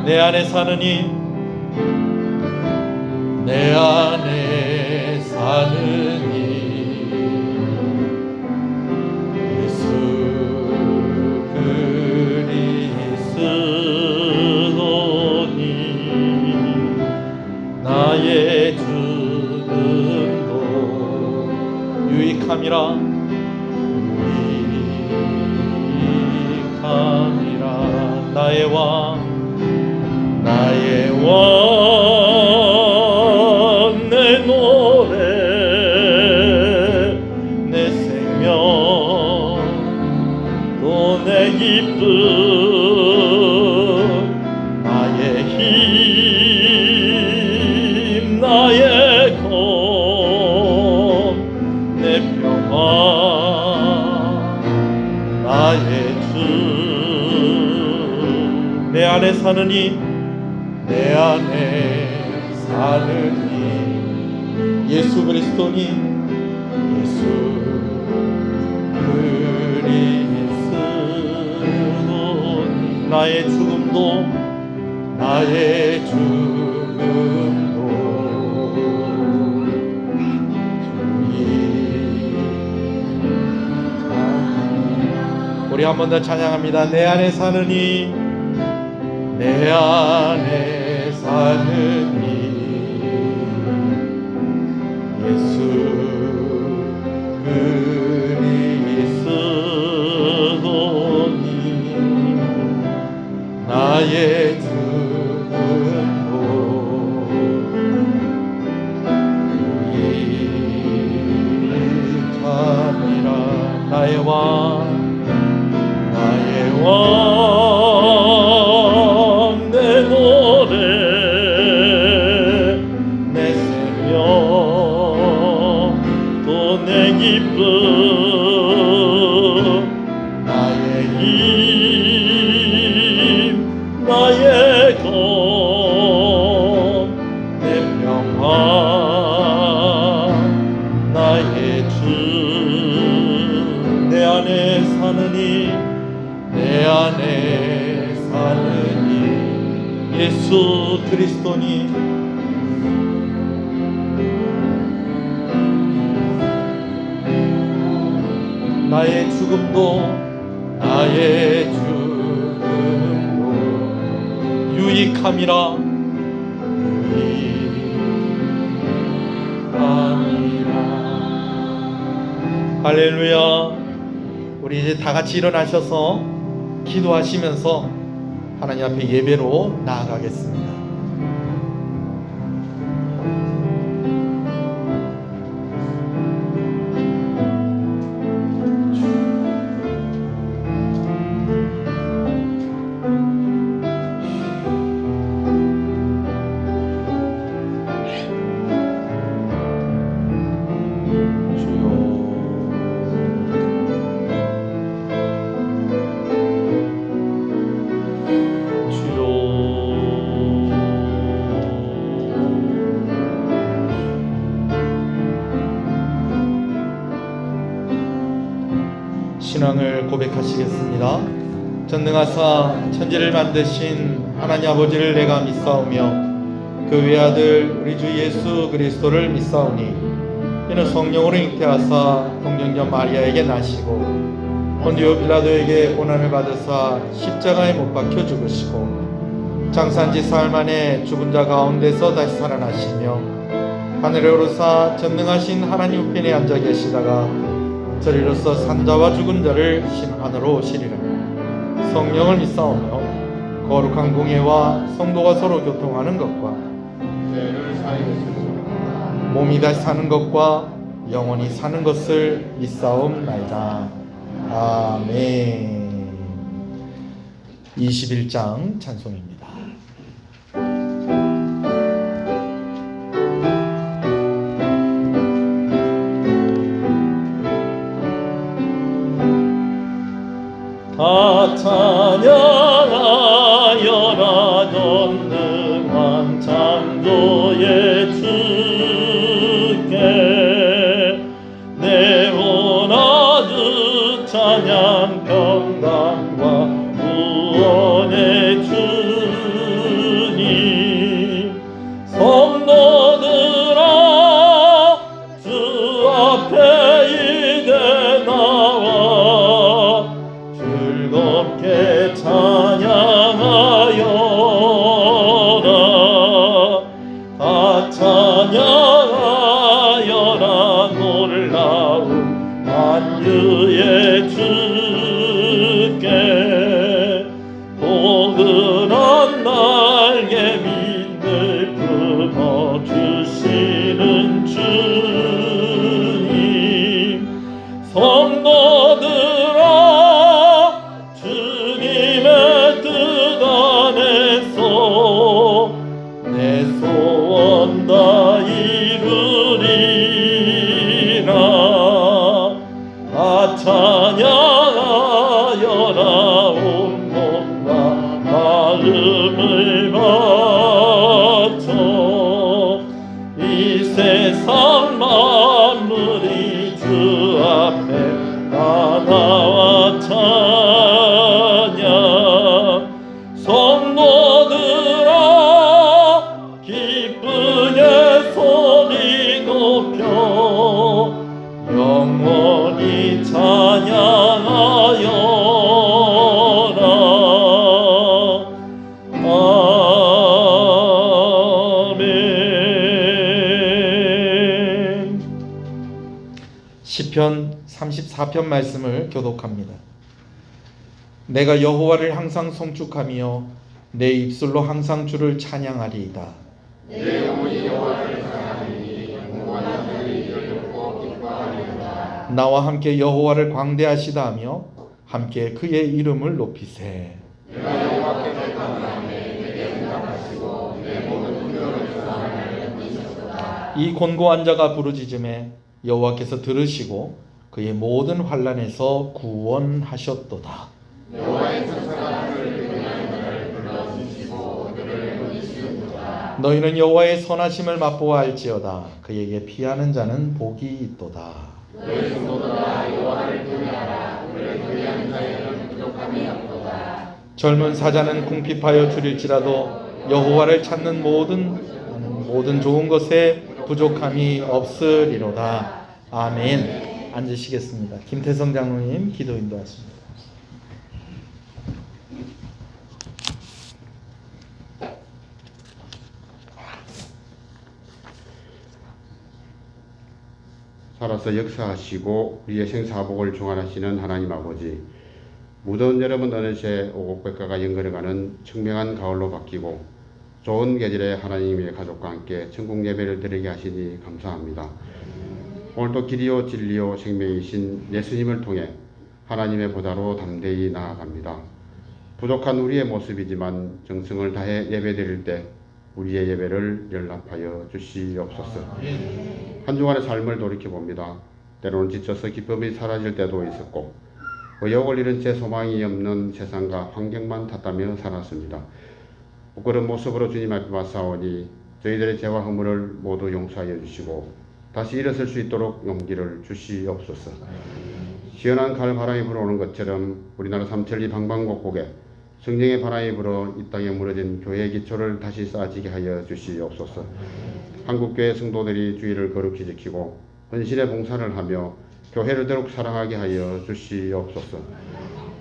내 안에 사느니 내 안에 사느니 예수 그리스도니 나의 죽음도 유익함이라 나의 왕 내 노래 내 생명 또 내 기쁨 나의 힘 나의 것 내 평화 나의 내 안에 사느니 내 안에 사느니 예수 그리스도니 예수 그리스도니 나의 죽음도 우리 한 번 더 찬양합니다. 내 안에 사느니 내 안에 사느니 예수 그리스도니 나의 죽음도 유익함이라 나의 왕 내 노래 내 생명 또 내 기쁨 나의 힘 나의 것 내 평화 나의 주 내 안에 사느니 내 안에 사느니 예수 그리스도니 나의 죽음도 유익함이라 할렐루야. 우리 이제 다 같이 일어나셔서 기도하시면서 하나님 앞에 예배로 나아가겠습니다. 신앙을 고백하시겠습니다. 전능하사 천지를 만드신 하나님 아버지를 내가 믿사오며 그 외아들 우리 주 예수 그리스도를 믿사오니 이는 성령으로 잉태하사 동정녀 마리아에게 나시고 본디오 빌라도에게 고난을 받으사 십자가에 못 박혀 죽으시고 장사한지 사흘 만에 죽은 자 가운데서 다시 살아나시며 하늘에 오르사 전능하신 하나님 우편에 앉아 계시다가 저리로서 산자와 죽은 자를 심판으로 오시리라. 성령을 믿사오며 거룩한 공예와 성도가 서로 교통하는 것과 몸이 다시 사는 것과 영원히 사는 것을 믿사옵나이다. 아멘. 21장 찬송입니다. 다 찬양하여라 전능한 창조의 주께 내 원하듯 찬양 평강과 구원의 주 만유의 주께 포근한 날개 빛을 품어주시는 주님, 성도들아 주님의 뜻 안에서 내 소원 다 이루리라. 찬양하여라. 온 몸과 마음을 바쳐 이 세상 만물이 주 앞에 다 나와 찬양. 성도들아 기쁜 예소리 높여 영원히 찬양하여라. 아멘. 시편 34편 말씀을 교독합니다. 내가 여호와를 항상 송축하며 내 입술로 항상 주를 찬양하리이다. 내 영혼이 여호와를 사랑하니 영원한 그의 이를 듣고 기뻐하리로다. 나와 함께 여호와를 광대하시다 하며 함께 그의 이름을 높이세. 내가 여호와께 대한 다음에 내게 응답하시고 내 모든 분노를 사하나를 믿으셨도다. 이 곤고한 자가 부르짖음에 여호와께서 들으시고 그의 모든 환난에서 구원하셨도다. 여호와의 천사가 그를 위하여 불러주시고 그를 건지시는도다. 너희는 여호와의 선하심을 맛보아 알지어다. 그에게 피하는 자는 복이 있도다. 너희 성도들아 여호와를 경외하라. 그를 경외하는 자에게는 부족함이 없도다. 젊은 사자는 궁핍하여 줄일지라도 여호와를 찾는 모든 좋은 것에 부족함이 없으리로다. 아멘. 앉으시겠습니다. 김태성 장로님 기도 인도하십니다. 살아서 역사하시고 우리의 생사복을 중환하시는 하나님 아버지, 무더운 여름은 어느새 오곡백과가 연걸어가는 청명한 가을로 바뀌고 좋은 계절에 하나님의 가족과 함께 천국 예배를 드리게 하시니 감사합니다. 오늘도 길이요 진리요 생명이신 예수님을 통해 하나님의 보좌로 담대히 나아갑니다. 부족한 우리의 모습이지만 정성을 다해 예배 드릴 때 우리의 예배를 연락하여 주시옵소서. 한 주간의 삶을 돌이켜봅니다. 때로는 지쳐서 기쁨이 사라질 때도 있었고 의욕을 잃은 채 소망이 없는 세상과 환경만 탓하며 살았습니다. 부끄러운 모습으로 주님 앞에 맞사오니 저희들의 죄와 허물을 모두 용서하여 주시고 다시 일어설 수 있도록 용기를 주시옵소서. 시원한 가을 바람이 불어오는 것처럼 우리나라 삼천리 방방곡곡에 성령의 바람이 불어 이 땅에 무너진 교회의 기초를 다시 쌓아지게 하여 주시옵소서. 한국교회 성도들이 주의를 거룩히 지키고 헌신의 봉사를 하며 교회를 더욱 사랑하게 하여 주시옵소서.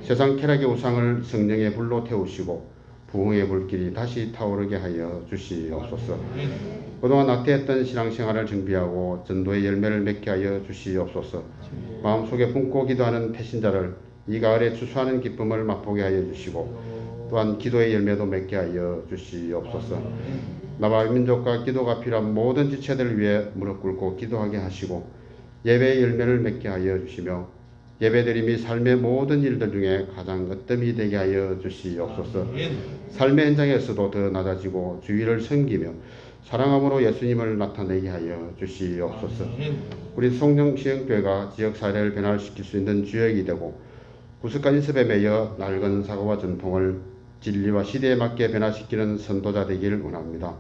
세상 쾌락의 우상을 성령의 불로 태우시고 부흥의 불길이 다시 타오르게 하여 주시옵소서. 그동안 나태했던 신앙생활을 정비하고 전도의 열매를 맺게 하여 주시옵소서. 마음속에 품고 기도하는 태신자를 이 가을에 추수하는 기쁨을 맛보게 하여 주시고 또한 기도의 열매도 맺게 하여 주시옵소서. 나와 민족과 기도가 필요한 모든 지체들을 위해 무릎 꿇고 기도하게 하시고 예배의 열매를 맺게 하여 주시며 예배드림이 삶의 모든 일들 중에 가장 으뜸이 되게 하여 주시옵소서. 삶의 현장에서도 더 낮아지고 주위를 섬기며 사랑함으로 예수님을 나타내게 하여 주시옵소서. 우리 송정시흥교회가 지역사회를 변화시킬 수 있는 주역이 되고 구습관 인습에 매여 낡은 사고와 전통을 진리와 시대에 맞게 변화시키는 선도자 되기를 원합니다.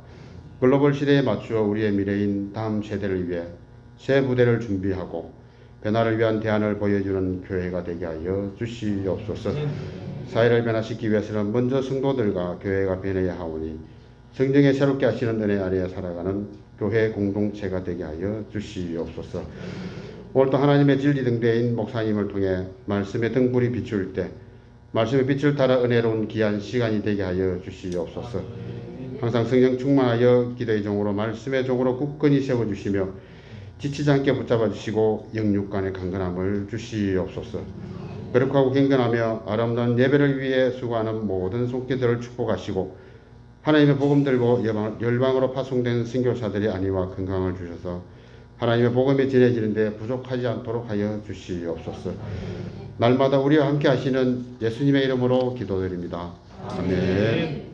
글로벌 시대에 맞추어 우리의 미래인 다음 세대를 위해 새 무대를 준비하고 변화를 위한 대안을 보여주는 교회가 되게 하여 주시옵소서. 사회를 변화시키기 위해서는 먼저 성도들과 교회가 변해야 하오니 성령의 새롭게 하시는 은혜 아래에 살아가는 교회 공동체가 되게 하여 주시옵소서. 오늘도 하나님의 진리 등대인 목사님을 통해 말씀의 등불이 비출 때 말씀의 빛을 따라 은혜로운 귀한 시간이 되게 하여 주시옵소서. 항상 성령 충만하여 기도의 종으로 말씀의 종으로 굳건히 세워주시며 지치지 않게 붙잡아 주시고 영육간의 강건함을 주시옵소서. 거룩하고 경건하며 아름다운 예배를 위해 수고하는 모든 손길들을 축복하시고 하나님의 복음 들고 열방으로 파송된 선교사들의 안위와 건강을 주셔서 하나님의 복음이 전해지는데 부족하지 않도록 하여 주시옵소서. 날마다 우리와 함께 하시는 예수님의 이름으로 기도드립니다. 아멘.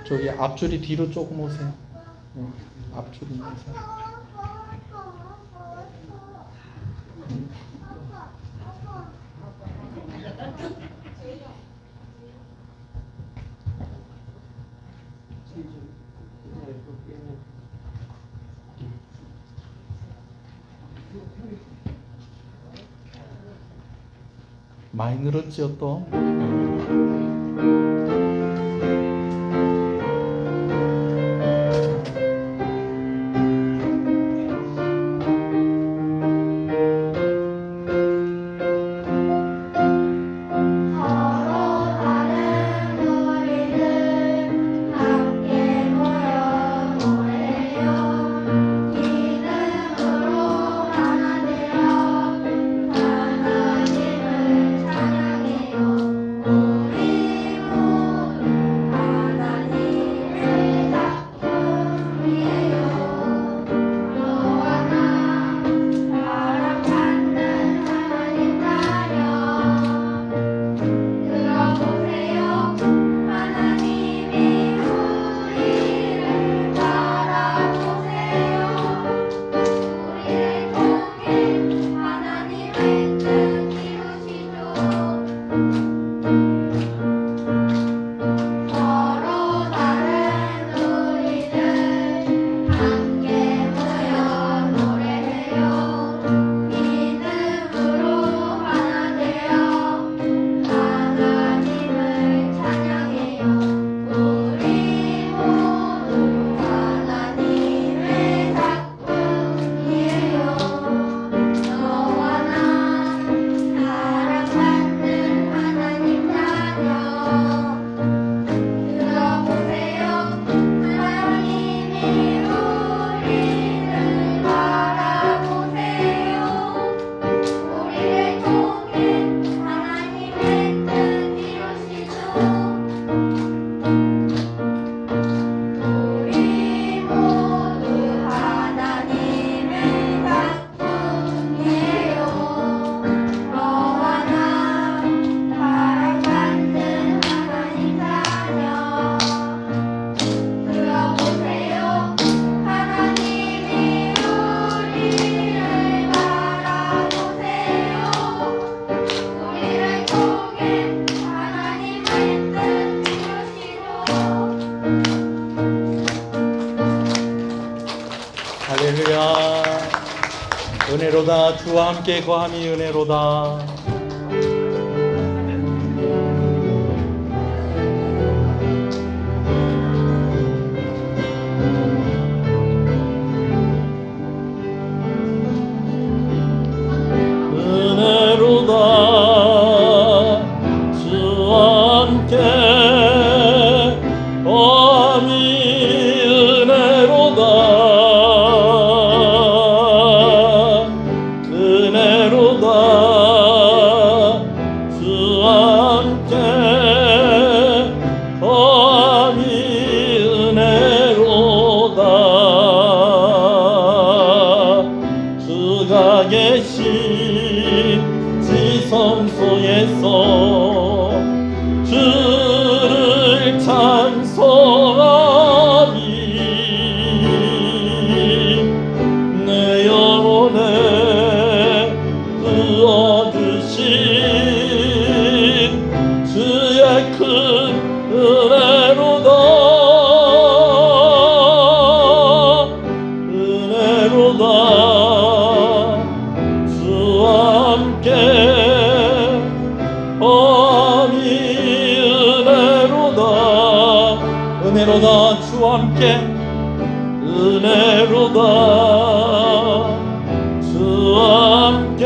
저기 앞줄이 뒤로 조금 오세요. 앞줄이 오세요. 많이 늘었지요 또. 할렐루야. 은혜로다. 주와 함께 거함이 은혜로다. 은혜로다. 주와 함께 거함이 은혜로다. 은혜로다. 함께 은혜로다 주와 함께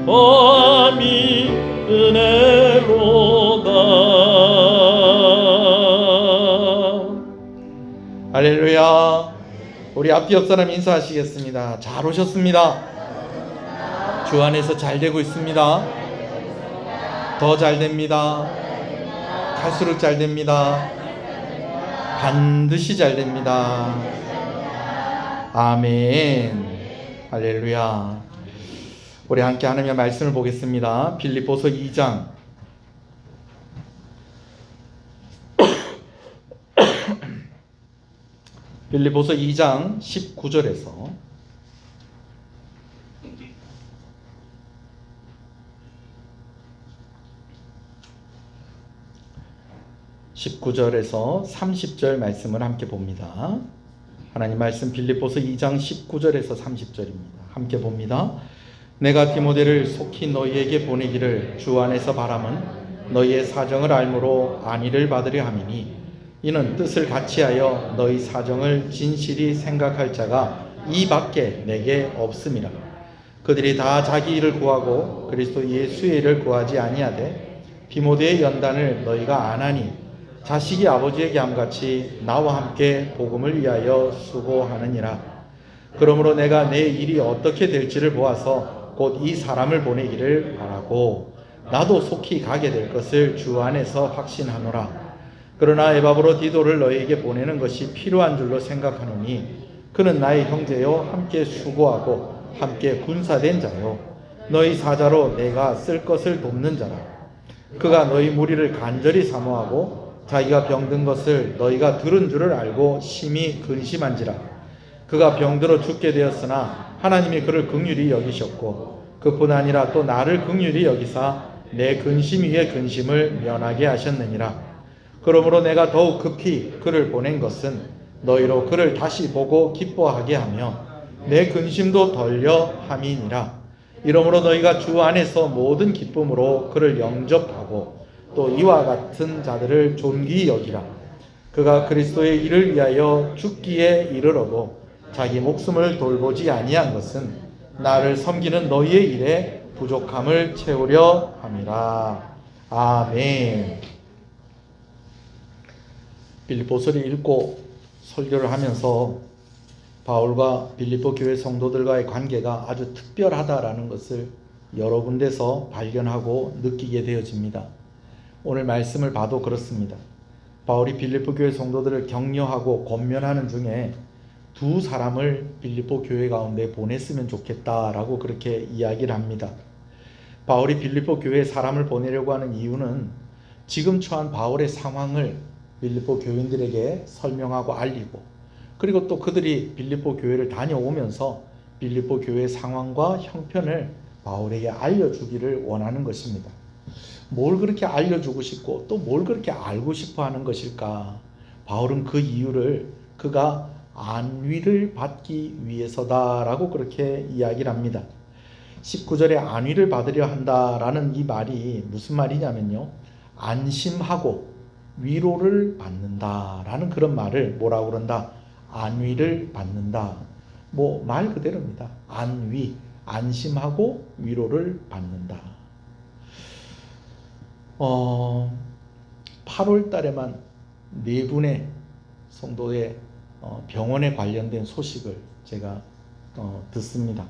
보함이 은혜로다. 할렐루야. 우리 앞뒤 옆 사람 인사하시겠습니다. 잘 오셨습니다. 주 안에서 잘 되고 있습니다. 더 잘 됩니다. 갈수록 잘 됩니다. 반드시 잘 됩니다. 아멘. 할렐루야. 우리 함께 하나님의 말씀을 보겠습니다. 빌립보서 2장 빌립보서 2장 19절에서 19절에서 30절 말씀을 함께 봅니다. 하나님 말씀 빌립보서 2장 19절에서 30절입니다. 함께 봅니다. 내가 디모데를 속히 너희에게 보내기를 주 안에서 바람은 너희의 사정을 알므로 안위를 받으려 함이니 이는 뜻을 같이하여 너희 사정을 진실히 생각할 자가 이 밖에 내게 없음이라. 그들이 다 자기 일을 구하고 그리스도 예수의 일을 구하지 아니하되 디모데의 연단을 너희가 안 하니 자식이 아버지에게 함같이 나와 함께 복음을 위하여 수고하느니라. 그러므로 내가 내 일이 어떻게 될지를 보아서 곧 이 사람을 보내기를 바라고 나도 속히 가게 될 것을 주 안에서 확신하노라. 그러나 에바브로 디도를 너희에게 보내는 것이 필요한 줄로 생각하노니 그는 나의 형제요 함께 수고하고 함께 군사된 자요 너희 사자로 내가 쓸 것을 돕는 자라. 그가 너희 무리를 간절히 사모하고 자기가 병든 것을 너희가 들은 줄을 알고 심히 근심한지라. 그가 병들어 죽게 되었으나 하나님이 그를 긍휼히 여기셨고 그뿐 아니라 또 나를 긍휼히 여기사 내 근심 위에 근심을 면하게 하셨느니라. 그러므로 내가 더욱 급히 그를 보낸 것은 너희로 그를 다시 보고 기뻐하게 하며 내 근심도 덜려 함이니라. 이러므로 너희가 주 안에서 모든 기쁨으로 그를 영접하고 또 이와 같은 자들을 존귀히 여기라. 그가 그리스도의 일을 위하여 죽기에 이르러도 자기 목숨을 돌보지 아니한 것은 나를 섬기는 너희의 일에 부족함을 채우려 함이라. 아멘. 빌립보서를 읽고 설교를 하면서 바울과 빌립보 교회 성도들과의 관계가 아주 특별하다라는 것을 여러 군데서 발견하고 느끼게 되어집니다. 오늘 말씀을 봐도 그렇습니다. 바울이 빌립보 교회 성도들을 격려하고 권면하는 중에 두 사람을 빌립보 교회 가운데 보냈으면 좋겠다라고 그렇게 이야기를 합니다. 바울이 빌립보 교회에 사람을 보내려고 하는 이유는 지금 처한 바울의 상황을 빌립보 교인들에게 설명하고 알리고 그리고 또 그들이 빌립보 교회를 다녀오면서 빌립보 교회의 상황과 형편을 바울에게 알려주기를 원하는 것입니다. 뭘 그렇게 알려주고 싶고 또 뭘 그렇게 알고 싶어 하는 것일까? 바울은 그 이유를 그가 안위를 받기 위해서다라고 그렇게 이야기를 합니다. 19절에 안위를 받으려 한다라는 이 말이 무슨 말이냐면요. 안심하고 위로를 받는다라는 그런 말을 뭐라고 그런다? 안위를 받는다. 뭐 말 그대로입니다. 안위, 안심하고 위로를 받는다. 8월 달에만 4분의 성도의 병원에 관련된 소식을 제가 듣습니다.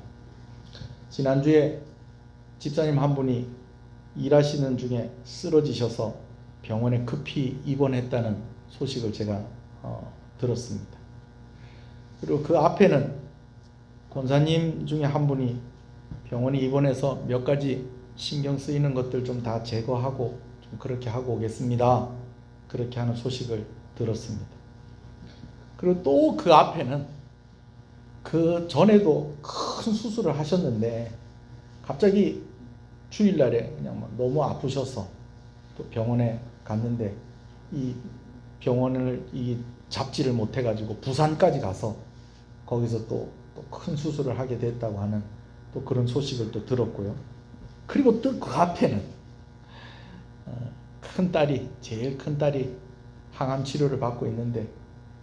지난주에 집사님 한 분이 일하시는 중에 쓰러지셔서 병원에 급히 입원했다는 소식을 제가 들었습니다. 그리고 그 앞에는 권사님 중에 한 분이 병원에 입원해서 몇 가지 신경 쓰이는 것들 좀 다 제거하고 좀 그렇게 하고 오겠습니다. 그렇게 하는 소식을 들었습니다. 그리고 또 그 앞에는 그 전에도 큰 수술을 하셨는데 갑자기 주일날에 그냥 막 너무 아프셔서 또 병원에 갔는데 이 병원을 잡지를 못해가지고 부산까지 가서 거기서 또 큰 수술을 하게 됐다고 하는 또 그런 소식을 또 들었고요. 그리고 또 그 앞에는 큰 딸이 제일 큰 딸이 항암 치료를 받고 있는데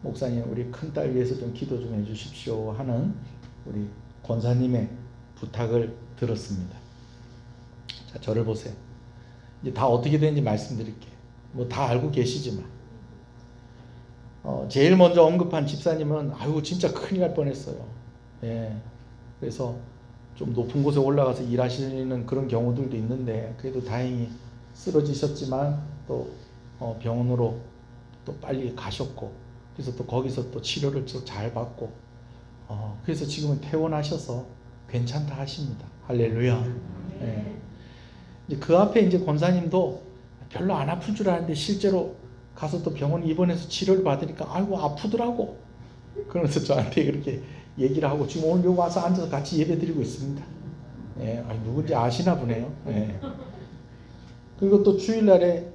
목사님 우리 큰딸 위해서 좀 기도 좀 해주십시오 하는 우리 권사님의 부탁을 들었습니다. 자, 저를 보세요. 이제 다 어떻게 되는지 말씀드릴게요. 뭐 다 알고 계시지만 제일 먼저 언급한 집사님은 아유 진짜 큰일 날 뻔했어요. 예. 그래서 좀 높은 곳에 올라가서 일하시는 그런 경우들도 있는데 그래도 다행히 쓰러지셨지만 또 병원으로 또 빨리 가셨고 그래서 또 거기서 또 치료를 또 잘 받고 그래서 지금은 퇴원하셔서 괜찮다 하십니다. 할렐루야. 예. 이제 그 앞에 이제 권사님도 별로 안 아픈 줄 알았는데 실제로 가서 또 병원 입원해서 치료를 받으니까 아이고 아프더라고. 그러면서 저한테 그렇게 얘기를 하고 지금 오늘 여기 와서 앉아서 같이 예배 드리고 있습니다. 예, 누군지 아시나 보네요. 예. 그리고 또 주일날에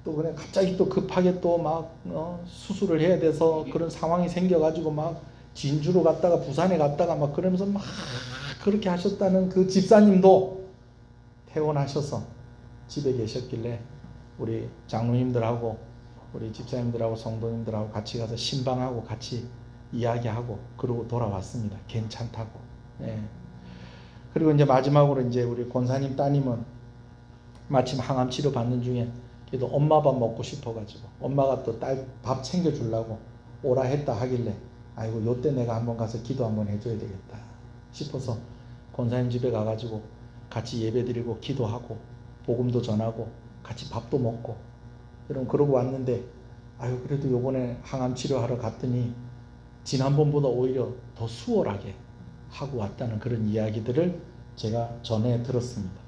또 그냥 갑자기 또 급하게 또 막 수술을 해야 돼서 그런 상황이 생겨가지고 막 진주로 갔다가 부산에 갔다가 막 그러면서 막 그렇게 하셨다는 그 집사님도 퇴원하셔서 집에 계셨길래 우리 장로님들하고 우리 집사님들하고 성도님들하고 같이 가서 신방하고 같이 이야기하고 그러고 돌아왔습니다. 괜찮다고. 예. 그리고 이제 마지막으로 이제 우리 권사님 따님은 마침 항암 치료 받는 중에 그래도 엄마 밥 먹고 싶어가지고 엄마가 또 딸 밥 챙겨주려고 오라 했다 하길래 아이고 요때 내가 한번 가서 기도 한번 해줘야 되겠다 싶어서 권사님 집에 가가지고 같이 예배드리고 기도하고 복음도 전하고 같이 밥도 먹고 그러고 왔는데 아유 그래도 요번에 항암 치료하러 갔더니 지난번보다 오히려 더 수월하게 하고 왔다는 그런 이야기들을 제가 전해 들었습니다.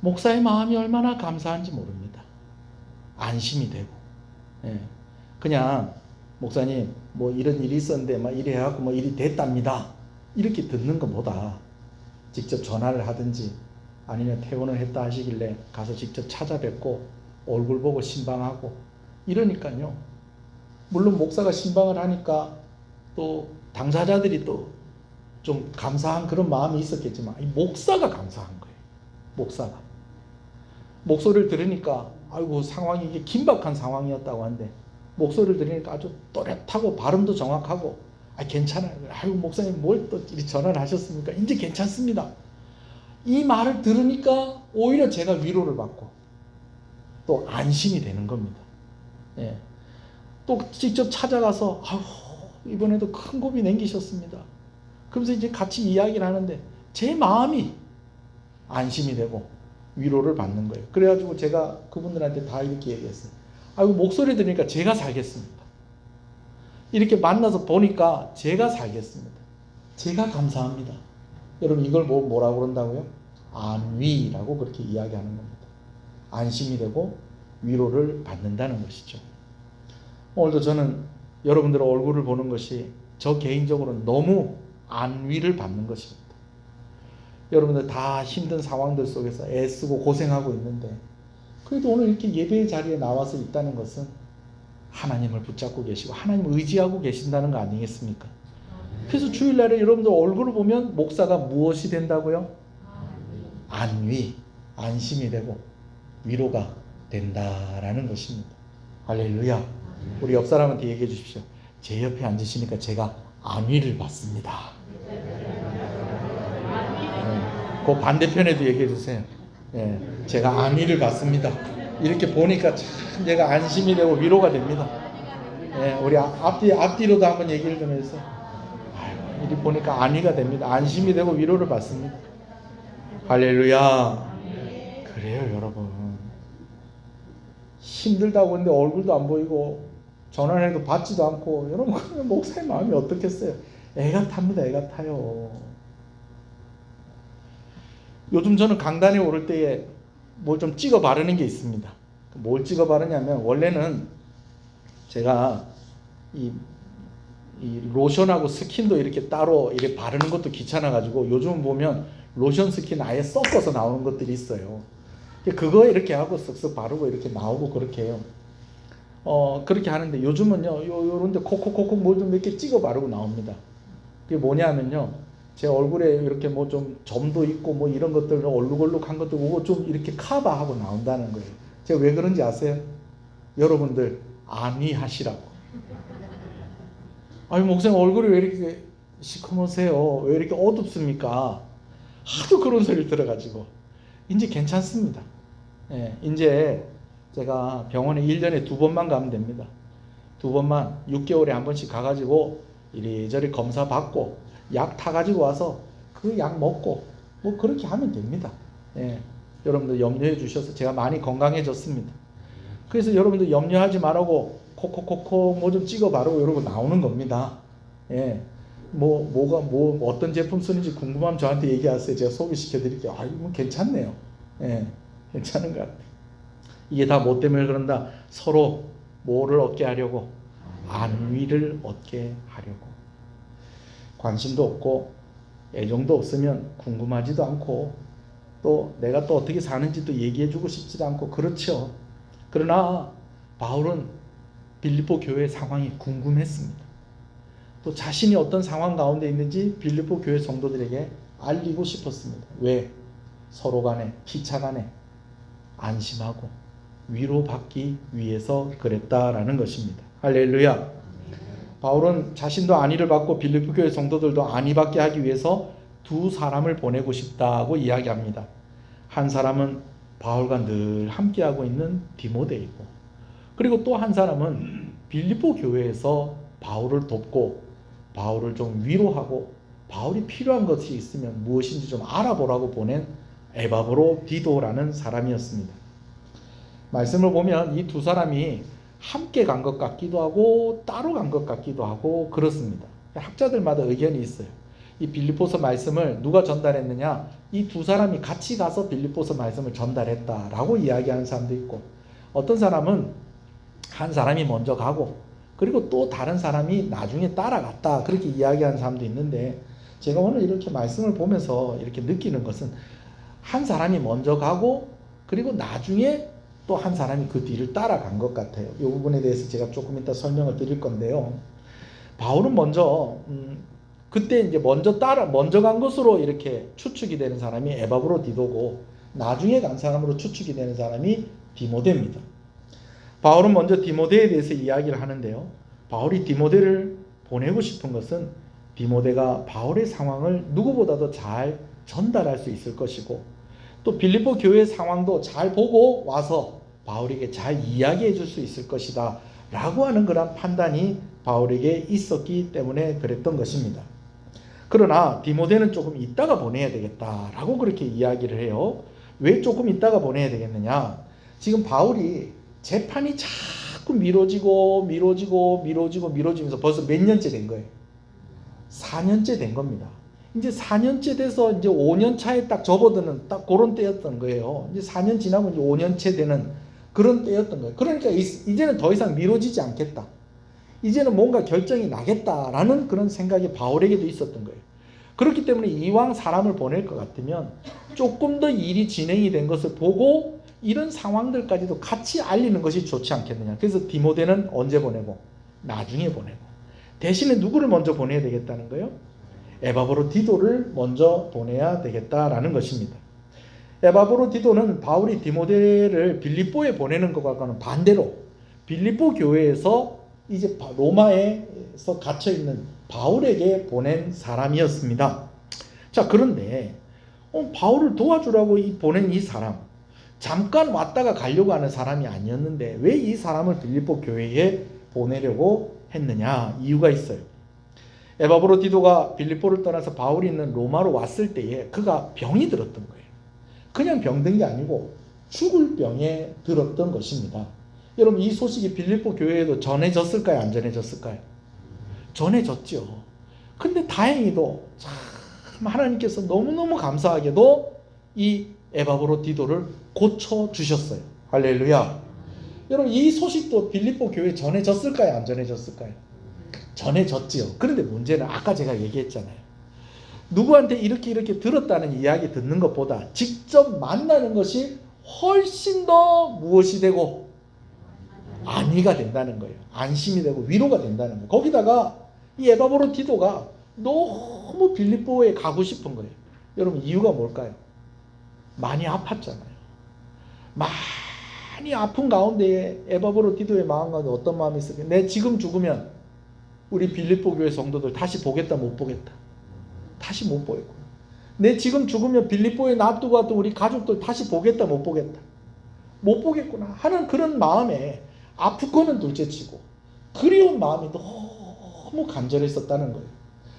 목사의 마음이 얼마나 감사한지 모릅니다. 안심이 되고 그냥 목사님 뭐 이런 일이 있었는데 막 이래 해갖고 뭐 일이 됐답니다 이렇게 듣는 것보다 직접 전화를 하든지 아니면 퇴원을 했다 하시길래 가서 직접 찾아뵙고 얼굴 보고 신방하고 이러니까요. 물론 목사가 신방을 하니까 또 당사자들이 또 좀 감사한 그런 마음이 있었겠지만 목사가 감사한 거예요. 목사가 목소리를 들으니까 아이고 상황이 이게 긴박한 상황이었다고 하는데 목소리를 들으니까 아주 또렷하고 발음도 정확하고 괜찮아요. 아이고 목사님 뭘 또 전화를 하셨습니까? 이제 괜찮습니다. 이 말을 들으니까 오히려 제가 위로를 받고 또 안심이 되는 겁니다. 예. 또 직접 찾아가서 아유 이번에도 큰 고비 남기셨습니다. 그러면서 이제 같이 이야기를 하는데 제 마음이 안심이 되고 위로를 받는 거예요. 그래가지고 제가 그분들한테 다 이렇게 얘기했어요. 아이고 목소리 들으니까 제가 살겠습니다. 이렇게 만나서 보니까 제가 살겠습니다. 제가 감사합니다. 여러분 이걸 뭐라고 그런다고요? 안위라고 그렇게 이야기하는 겁니다. 안심이 되고 위로를 받는다는 것이죠. 오늘도 저는 여러분들의 얼굴을 보는 것이 저 개인적으로 너무 안위를 받는 것입니다. 여러분들 다 힘든 상황들 속에서 애쓰고 고생하고 있는데 그래도 오늘 이렇게 예배의 자리에 나와서 있다는 것은 하나님을 붙잡고 계시고 하나님을 의지하고 계신다는 거 아니겠습니까? 그래서 주일날에 여러분들 얼굴을 보면 목사가 무엇이 된다고요? 안위, 안심이 되고 위로가 된다라는 것입니다. 할렐루야. 우리 옆 사람한테 얘기해 주십시오. 제 옆에 앉으시니까 제가 안위를 받습니다. 그 반대편에도 얘기해 주세요. 예, 제가 안위를 받습니다. 이렇게 보니까 참 제가 안심이 되고 위로가 됩니다. 예, 우리 앞뒤로도 한번 얘기를 좀 해주세요. 아이고, 이리 보니까 안위가 됩니다. 안심이 되고 위로를 받습니다. 할렐루야. 그래요, 여러분. 힘들다고 했는데 얼굴도 안 보이고 전화를 해도 받지도 않고 여러분 그러면 목사의 마음이 어떻겠어요? 애가 탑니다. 애가 타요. 요즘 저는 강단에 오를 때에 뭘 좀 찍어 바르는 게 있습니다. 뭘 찍어 바르냐면 원래는 제가 이 로션하고 스킨도 이렇게 따로 이렇게 바르는 것도 귀찮아가지고 요즘 보면 로션 스킨 아예 섞어서 나오는 것들이 있어요. 그거 이렇게 하고 쓱쓱 바르고 이렇게 나오고 그렇게 해요. 그렇게 하는데 요즘은요 요런데 콕콕콕콕 뭘 좀 몇 개 찍어 바르고 나옵니다. 그게 뭐냐면요 제 얼굴에 이렇게 뭐 좀 점도 있고 뭐 이런 것들 얼룩얼룩한 것도 그거 좀 이렇게 커버하고 나온다는 거예요. 제가 왜 그런지 아세요? 여러분들 안위하시라고. 아니 목사님 얼굴이 왜 이렇게 시커머세요? 왜 이렇게 어둡습니까? 하도 그런 소리를 들어가지고 이제 괜찮습니다. 예, 이제 제가 병원에 1년에 2번만 가면 됩니다. 2번만 6개월에 한 번씩 가가지고 이리저리 검사 받고 약 타가지고 와서 그 약 먹고 뭐 그렇게 하면 됩니다. 예, 여러분들 염려해 주셔서 제가 많이 건강해졌습니다. 그래서 여러분들 염려하지 말라고 콕콕콕콕 뭐 좀 찍어 바르고 이러고 나오는 겁니다. 예, 뭐 어떤 제품 쓰는지 궁금하면 저한테 얘기하세요. 제가 소개시켜 드릴게요. 아, 이거 괜찮네요. 예, 괜찮은 것 같아요. 이게 다 뭐 때문에 그런다? 서로 뭐를 얻게 하려고? 안위를 얻게 하려고. 관심도 없고 애정도 없으면 궁금하지도 않고 또 내가 또 어떻게 사는지도 얘기해주고 싶지도 않고 그렇죠. 그러나 바울은 빌립보 교회 상황이 궁금했습니다. 또 자신이 어떤 상황 가운데 있는지 빌립보 교회 성도들에게 알리고 싶었습니다. 왜? 서로 간에 피차 간에 안심하고 위로받기 위해서 그랬다라는 것입니다. 할렐루야. 바울은 자신도 안위를 받고 빌립보 교회 성도들도 안위받게 하기 위해서 두 사람을 보내고 싶다고 이야기합니다. 한 사람은 바울과 늘 함께하고 있는 디모데이고, 그리고 또 한 사람은 빌립보 교회에서 바울을 돕고 바울을 좀 위로하고 바울이 필요한 것이 있으면 무엇인지 좀 알아보라고 보낸 에바브로 디도라는 사람이었습니다. 말씀을 보면 이 두 사람이 함께 간 것 같기도 하고 따로 간 것 같기도 하고 그렇습니다. 학자들마다 의견이 있어요. 이 빌립보서 말씀을 누가 전달했느냐? 이 두 사람이 같이 가서 빌립보서 말씀을 전달했다라고 이야기하는 사람도 있고, 어떤 사람은 한 사람이 먼저 가고 그리고 또 다른 사람이 나중에 따라갔다 그렇게 이야기하는 사람도 있는데, 제가 오늘 이렇게 말씀을 보면서 이렇게 느끼는 것은 한 사람이 먼저 가고 그리고 나중에 또 한 사람이 그 뒤를 따라간 것 같아요. 이 부분에 대해서 제가 조금 이따 설명을 드릴 건데요. 바울은 먼저 그때 이제 먼저 간 것으로 이렇게 추측이 되는 사람이 에바브로 디도고, 나중에 간 사람으로 추측이 되는 사람이 디모데입니다. 바울은 먼저 디모데에 대해서 이야기를 하는데요. 바울이 디모데를 보내고 싶은 것은 디모데가 바울의 상황을 누구보다도 잘 전달할 수 있을 것이고, 또 빌립보 교회의 상황도 잘 보고 와서 바울에게 잘 이야기해 줄 수 있을 것이다 라고 하는 그런 판단이 바울에게 있었기 때문에 그랬던 것입니다. 그러나 디모데는 조금 있다가 보내야 되겠다라고 그렇게 이야기를 해요. 왜 조금 있다가 보내야 되겠느냐? 지금 바울이 재판이 자꾸 미뤄지면서 벌써 몇 년째 된 거예요. 4년째 된 겁니다. 이제 4년째 돼서 이제 5년 차에 딱 접어드는 딱 그런 때였던 거예요. 이제 4년 지나고 이제 5년째 되는 그런 때였던 거예요. 그러니까 이제는 더 이상 미뤄지지 않겠다. 이제는 뭔가 결정이 나겠다라는 그런 생각이 바울에게도 있었던 거예요. 그렇기 때문에 이왕 사람을 보낼 것 같으면 조금 더 일이 진행이 된 것을 보고 이런 상황들까지도 같이 알리는 것이 좋지 않겠느냐. 그래서 디모데는 언제 보내고? 나중에 보내고. 대신에 누구를 먼저 보내야 되겠다는 거예요? 에바브로 디도를 먼저 보내야 되겠다라는 것입니다. 에바브로 디도는 바울이 디모데를 빌립보에 보내는 것과는 반대로 빌립보 교회에서 이제 로마에서 갇혀있는 바울에게 보낸 사람이었습니다. 자, 그런데 바울을 도와주라고 보낸 이 사람, 잠깐 왔다가 가려고 하는 사람이 아니었는데 왜 이 사람을 빌립보 교회에 보내려고 했느냐? 이유가 있어요. 에바브로 디도가 빌립보를 떠나서 바울이 있는 로마로 왔을 때에 그가 병이 들었던 거예요. 그냥 병든 게 아니고 죽을 병에 들었던 것입니다. 여러분, 이 소식이 빌립보 교회에도 전해졌을까요? 안 전해졌을까요? 전해졌죠. 근데 다행히도 참 하나님께서 너무너무 감사하게도 이 에바브로 디도를 고쳐주셨어요. 할렐루야. 여러분, 이 소식도 빌립보 교회에 전해졌을까요? 안 전해졌을까요? 전해졌지요. 그런데 문제는 아까 제가 얘기했잖아요. 누구한테 이렇게 들었다는 이야기 듣는 것보다 직접 만나는 것이 훨씬 더 무엇이 되고 안위가 된다는 거예요. 안심이 되고 위로가 된다는 거예요. 거기다가 이 에바브로 디도가 너무 빌립보에 가고 싶은 거예요. 여러분, 이유가 뭘까요? 많이 아팠잖아요. 많이 많이 아픈 가운데에 에바브로디도의 마음 가운데 어떤 마음이 있을까요? 내 지금 죽으면 우리 빌립보 교회 성도들 다시 보겠다 못 보겠다? 다시 못 보겠구나. 내 지금 죽으면 빌립보에 놔두고 왔던 우리 가족들 다시 보겠다 못 보겠다? 못 보겠구나 하는 그런 마음에 아프고는 둘째치고 그리운 마음이 너무 간절했었다는 거예요.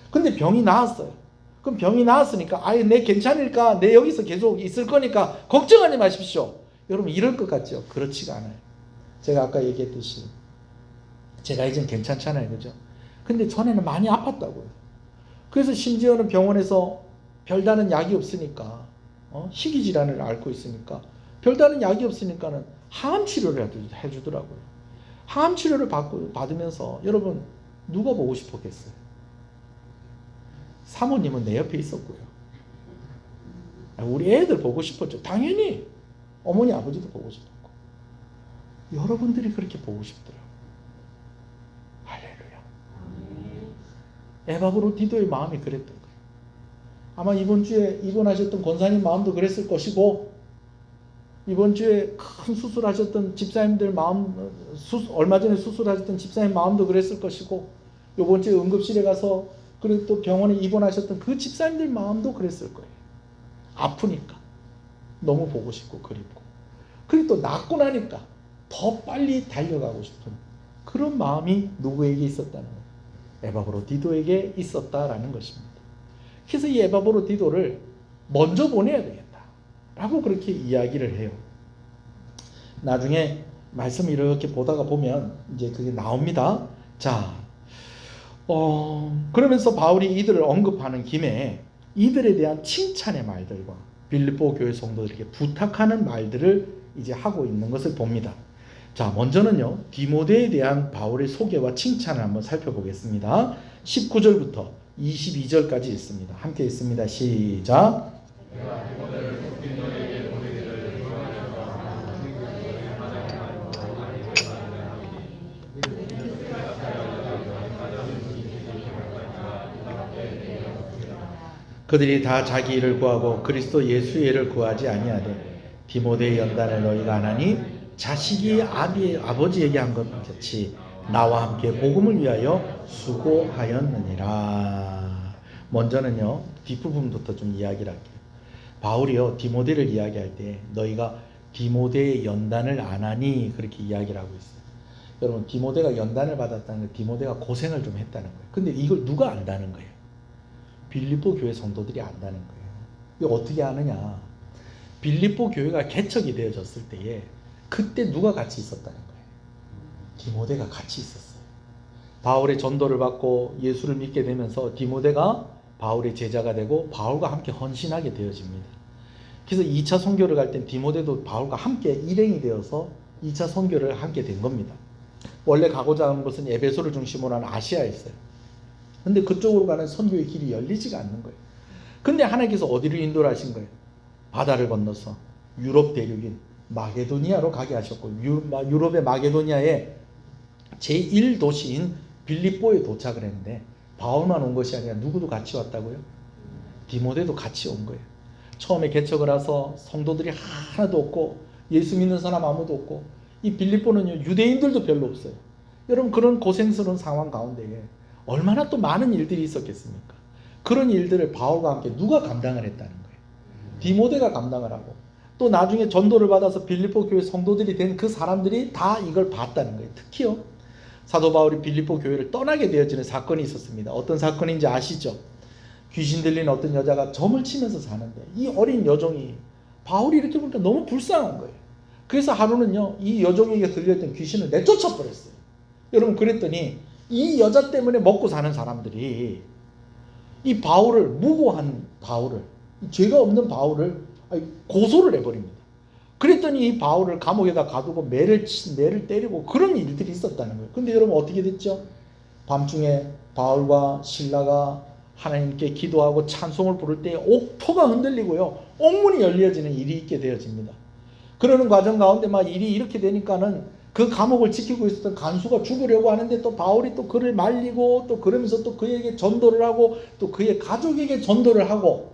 근데 병이 나았어요. 그럼 병이 나았으니까 아예 내 괜찮을까? 내 여기서 계속 있을 거니까 걱정하지 마십시오. 여러분 이럴 것 같죠? 그렇지가 않아요. 제가 아까 얘기했듯이 제가 이젠 괜찮잖아요. 그죠? 근데 전에는 많이 아팠다고요. 그래서 심지어는 병원에서 별다른 약이 없으니까 희귀질환을 앓고 있으니까 별다른 약이 없으니까는 항암 치료를 해주더라고요. 항암 치료를 받으면서 여러분 누가 보고 싶었겠어요? 사모님은 내 옆에 있었고요. 우리 애들 보고 싶었죠. 당연히 어머니 아버지도 보고 싶었고 여러분들이 그렇게 보고 싶더라고요. 할렐루야. 에바브로디도의 마음이 그랬던 거예요. 아마 이번 주에 입원하셨던 권사님 마음도 그랬을 것이고 이번 주에 큰 수술하셨던 집사님들 마음, 얼마 전에 수술하셨던 집사님 마음도 그랬을 것이고 이번 주에 응급실에 가서 그리고 또 병원에 입원하셨던 그 집사님들 마음도 그랬을 거예요. 아프니까 너무 보고 싶고 그립고 그리고 또 낫고 나니까 더 빨리 달려가고 싶은 그런 마음이 누구에게 있었다는 거예요. 에바브로디도에게 있었다라는 것입니다. 그래서 이 에바브로디도를 먼저 보내야 되겠다라고 그렇게 이야기를 해요. 나중에 말씀 이렇게 보다가 보면 이제 그게 나옵니다. 자, 그러면서 바울이 이들을 언급하는 김에 이들에 대한 칭찬의 말들과 빌립보 교회 성도들에게 부탁하는 말들을 이제 하고 있는 것을 봅니다. 자, 먼저는요, 디모데에 대한 바울의 소개와 칭찬을 한번 살펴보겠습니다. 19절부터 22절까지 있습니다. 함께 있습니다. 시작. 그들이 다 자기 일을 구하고 그리스도 예수의 일을 구하지 아니하되 디모데의 연단을 너희가 안 하니 자식이 아버지에게 한 것 같이 나와 함께 복음을 위하여 수고하였느니라. 먼저는요, 뒷부분부터 좀 이야기를 할게요. 바울이요, 디모데를 이야기할 때 너희가 디모데의 연단을 안 하니 그렇게 이야기를 하고 있어요. 여러분, 디모데가 연단을 받았다는 건 디모데가 고생을 좀 했다는 거예요. 근데 이걸 누가 안다는 거예요? 빌립보 교회 성도들이 안다는 거예요. 이거 어떻게 아느냐? 빌립보 교회가 개척이 되어졌을 때에 그때 누가 같이 있었다는 거예요? 디모데가 같이 있었어요. 바울의 전도를 받고 예수를 믿게 되면서 디모데가 바울의 제자가 되고 바울과 함께 헌신하게 되어집니다. 그래서 2차 선교를 갈 땐 디모데도 바울과 함께 일행이 되어서 2차 선교를 함께 된 겁니다. 원래 가고자 하는 것은 에베소를 중심으로 하는 아시아였어요. 근데 그쪽으로 가는 선교의 길이 열리지가 않는 거예요. 근데 하나님께서 어디로 인도를 하신 거예요? 바다를 건너서 유럽 대륙인 마게도니아로 가게 하셨고 유럽의 마게도니아의 제1도시인 빌립보에 도착을 했는데 바울만 온 것이 아니라 누구도 같이 왔다고요? 디모데도 같이 온 거예요. 처음에 개척을 해서 성도들이 하나도 없고 예수 믿는 사람 아무도 없고 이 빌립보는요, 유대인들도 별로 없어요. 여러분, 그런 고생스러운 상황 가운데에 얼마나 또 많은 일들이 있었겠습니까? 그런 일들을 바울과 함께 누가 감당을 했다는 거예요? 디모데가 감당을 하고 또 나중에 전도를 받아서 빌립보 교회 성도들이 된 그 사람들이 다 이걸 봤다는 거예요. 특히요, 사도 바울이 빌립보 교회를 떠나게 되어지는 사건이 있었습니다. 어떤 사건인지 아시죠? 귀신 들린 어떤 여자가 점을 치면서 사는데 이 어린 여종이 바울이 이렇게 보니까 너무 불쌍한 거예요. 그래서 하루는요, 이 여종에게 들려있던 귀신을 내쫓아 버렸어요. 여러분, 그랬더니 이 여자 때문에 먹고 사는 사람들이 이 바울을, 무고한 바울을, 죄가 없는 바울을 고소를 해버립니다. 그랬더니 이 바울을 감옥에다 가두고 매를 때리고 그런 일들이 있었다는 거예요. 근데 여러분, 어떻게 됐죠? 밤중에 바울과 실라가 하나님께 기도하고 찬송을 부를 때 옥토가 흔들리고요, 옥문이 열려지는 일이 있게 되어집니다. 그러는 과정 가운데 막 일이 이렇게 되니까는 그 감옥을 지키고 있었던 간수가 죽으려고 하는데 또 바울이 또 그를 말리고 또 그러면서 또 그에게 전도를 하고 또 그의 가족에게 전도를 하고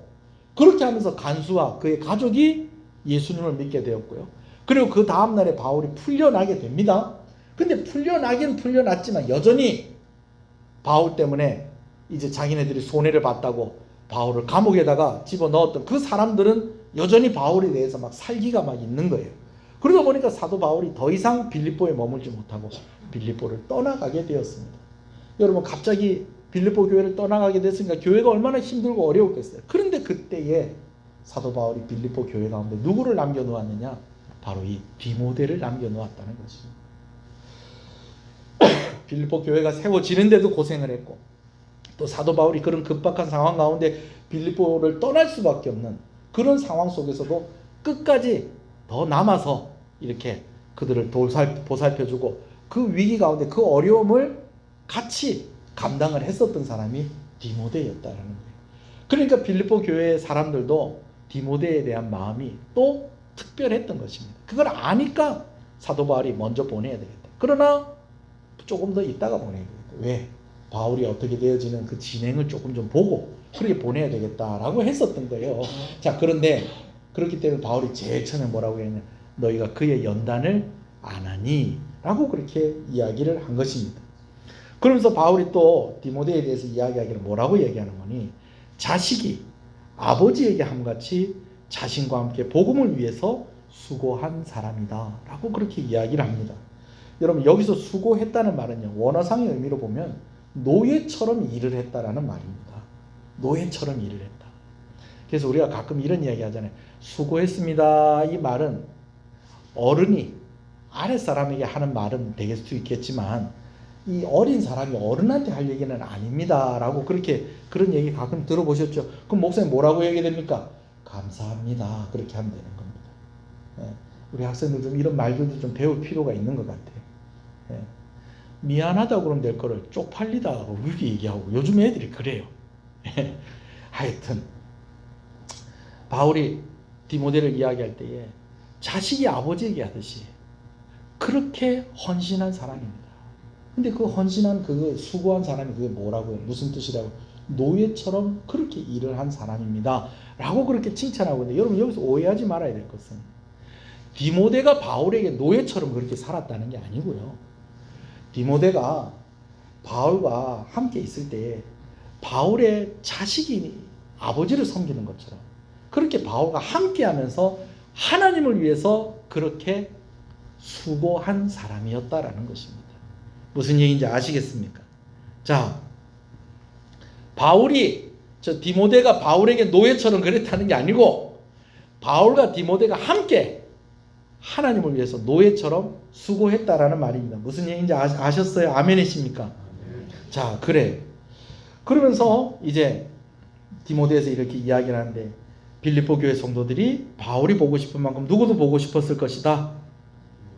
그렇게 하면서 간수와 그의 가족이 예수님을 믿게 되었고요. 그리고 그 다음날에 바울이 풀려나게 됩니다. 근데 풀려나긴 풀려났지만 여전히 바울 때문에 이제 자기네들이 손해를 봤다고 바울을 감옥에다가 집어넣었던 그 사람들은 여전히 바울에 대해서 막 살기가 막 있는 거예요. 그러다 보니까 사도 바울이 더 이상 빌립보에 머물지 못하고 빌립보를 떠나가게 되었습니다. 여러분, 갑자기 빌립보 교회를 떠나가게 됐으니까 교회가 얼마나 힘들고 어려웠겠어요. 그런데 그때에 사도 바울이 빌립보 교회 가운데 누구를 남겨놓았느냐? 바로 이 디모데를 남겨놓았다는 것입니다. 빌립보 교회가 세워지는데도 고생을 했고, 또 사도 바울이 그런 급박한 상황 가운데 빌립보를 떠날 수밖에 없는 그런 상황 속에서도 끝까지 더 남아서 이렇게 그들을 보살펴주고 그 위기 가운데 그 어려움을 같이 감당을 했었던 사람이 디모데였다라는 거예요. 그러니까 빌립보 교회의 사람들도 디모데에 대한 마음이 또 특별했던 것입니다. 그걸 아니까 사도 바울이 먼저 보내야 되겠다. 그러나 조금 더 있다가 보내야 되겠다. 왜? 바울이 어떻게 되어지는 그 진행을 조금 좀 보고 그렇게 보내야 되겠다라고 했었던 거예요. 자, 그런데 그렇기 때문에 바울이 제일 처음에 뭐라고 했냐? 너희가 그의 연단을 안 하니? 라고 그렇게 이야기를 한 것입니다. 그러면서 바울이 또 디모데에 대해서 이야기하기를 뭐라고 얘기하는 거니? 자식이 아버지에게 함같이 자신과 함께 복음을 위해서 수고한 사람이다 라고 그렇게 이야기를 합니다. 여러분, 여기서 수고했다는 말은요, 원어상의 의미로 보면 노예처럼 일을 했다라는 말입니다. 노예처럼 일을 했다. 그래서 우리가 가끔 이런 이야기 하잖아요. 수고했습니다. 이 말은 어른이 아랫사람에게 하는 말은 될 수 있겠지만 이 어린 사람이 어른한테 할 얘기는 아닙니다 라고 그렇게 그런 얘기 가끔 들어보셨죠? 그럼 목사님 뭐라고 얘기 됩니까? 감사합니다. 그렇게 하면 되는 겁니다. 예. 우리 학생들 좀 이런 말들도 좀 배울 필요가 있는 것 같아요. 예. 미안하다고 그러면 될 거를 쪽팔리다고 그렇게 얘기하고 요즘 애들이 그래요. 예. 하여튼 바울이 디모데를 이야기할 때에 자식이 아버지에게 하듯이 그렇게 헌신한 사람입니다. 근데 그 헌신한 그 수고한 사람이 그게 뭐라고요? 무슨 뜻이라고? 노예처럼 그렇게 일을 한 사람입니다 라고 그렇게 칭찬하고 있는데, 여러분 여기서 오해하지 말아야 될 것은 디모데가 바울에게 노예처럼 그렇게 살았다는 게 아니고요. 디모데가 바울과 함께 있을 때 바울의 자식이 아버지를 섬기는 것처럼 그렇게 바울과 함께 하면서 하나님을 위해서 그렇게 수고한 사람이었다라는 것입니다. 무슨 얘기인지 아시겠습니까? 자, 디모데가 바울에게 노예처럼 그랬다는 게 아니고 바울과 디모데가 함께 하나님을 위해서 노예처럼 수고했다라는 말입니다. 무슨 얘기인지 아셨어요? 아멘이십니까? 자, 그래. 그러면서 이제 디모데에서 이렇게 이야기를 하는데, 빌립보 교회 성도들이 바울이 보고 싶은 만큼 누구도 보고 싶었을 것이다.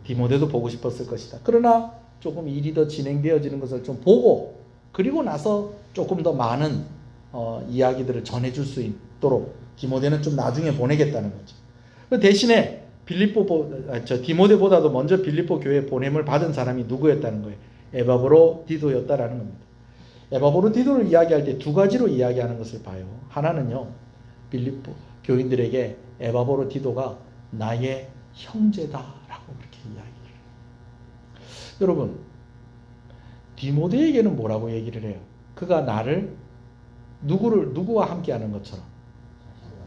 디모데도 보고 싶었을 것이다. 그러나 조금 일이 더 진행되어지는 것을 좀 보고 그리고 나서 조금 더 많은 이야기들을 전해줄 수 있도록 디모데는 좀 나중에 보내겠다는 거죠. 그 대신에 디모데보다도 먼저 빌립보 교회에 보냄을 받은 사람이 누구였다는 거예요? 에바브로 디도였다라는 겁니다. 에바브로 디도를 이야기할 때 두 가지로 이야기하는 것을 봐요. 하나는요, 빌립보 교인들에게 에바브로 디도가 나의 형제다라고 그렇게 이야기해요. 여러분, 디모데에게는 뭐라고 얘기를 해요? 그가 나를 누구와 함께하는 것처럼,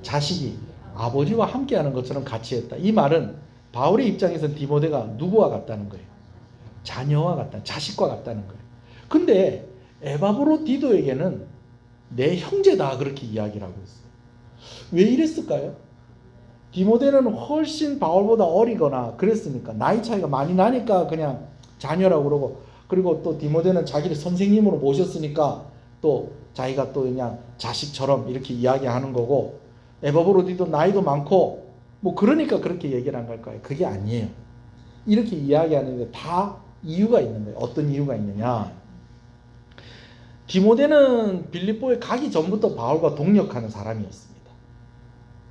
자식이 아버지와 함께하는 것처럼 같이 했다. 이 말은 바울의 입장에서는 디모데가 누구와 같다는 거예요? 자녀와 같다, 자식과 같다는 거예요. 근데 에바브로 디도에게는 내 형제다 그렇게 이야기를 하고 있어요. 왜 이랬을까요? 디모데는 훨씬 바울보다 어리거나 그랬으니까, 나이 차이가 많이 나니까 그냥 자녀라고 그러고, 그리고 또 디모데는 자기를 선생님으로 모셨으니까 또 자기가 또 그냥 자식처럼 이렇게 이야기하는 거고, 에바브로 디도 나이도 많고 뭐 그러니까 그렇게 얘기를 한 걸까요? 그게 아니에요. 이렇게 이야기하는데 다 이유가 있는 거예요. 어떤 이유가 있느냐? 디모데는 빌립보에 가기 전부터 바울과 동역하는 사람이었습니다.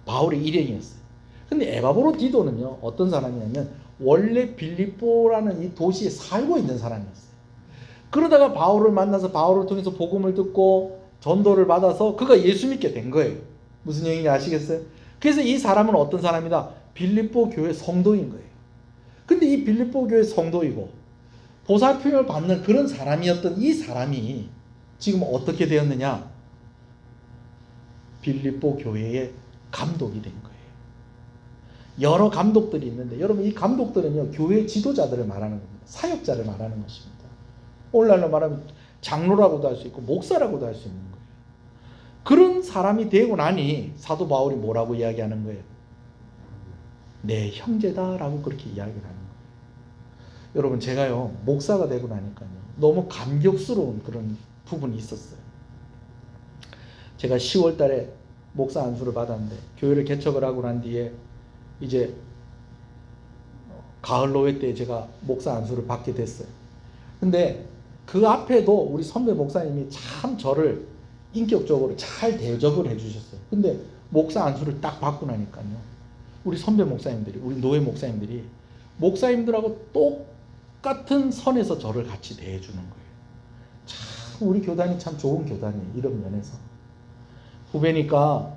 바울의 일행이었어요. 근데 에바브로 디도는요, 어떤 사람이냐면 원래 빌립보라는 이 도시에 살고 있는 사람이었어요. 그러다가 바울을 만나서 바울을 통해서 복음을 듣고 전도를 받아서 그가 예수 믿게 된 거예요. 무슨 얘기인지 아시겠어요? 그래서 이 사람은 어떤 사람이다? 빌립보 교회 성도인 거예요. 근데 이 빌립보 교회 성도이고 보살핌을 받는 그런 사람이었던 이 사람이 지금 어떻게 되었느냐? 빌립보 교회의 감독이 된 거예요. 여러 감독들이 있는데 여러분 이 감독들은요 교회 지도자들을 말하는 겁니다. 사역자를 말하는 것입니다. 오늘날로 말하면 장로라고도 할 수 있고 목사라고도 할 수 있는 거예요. 그런 사람이 되고 나니 사도 바울이 뭐라고 이야기하는 거예요? 내 형제다라고 그렇게 이야기를 하는 거예요. 여러분 제가요 목사가 되고 나니까요 너무 감격스러운 그런 부분이 있었어요. 제가 10월 달에 목사 안수를 받았는데 교회를 개척을 하고 난 뒤에 이제 가을 노회 때 제가 목사 안수를 받게 됐어요. 근데 그 앞에도 우리 선배 목사님이 참 저를 인격적으로 잘 대접을 해주셨어요. 근데 목사 안수를 딱 받고 나니까요 우리 선배 목사님들이 우리 노회 목사님들이 목사님들하고 똑같은 선에서 저를 같이 대해주는 거예요. 참 우리 교단이 참 좋은 교단이에요. 이런 면에서 후배니까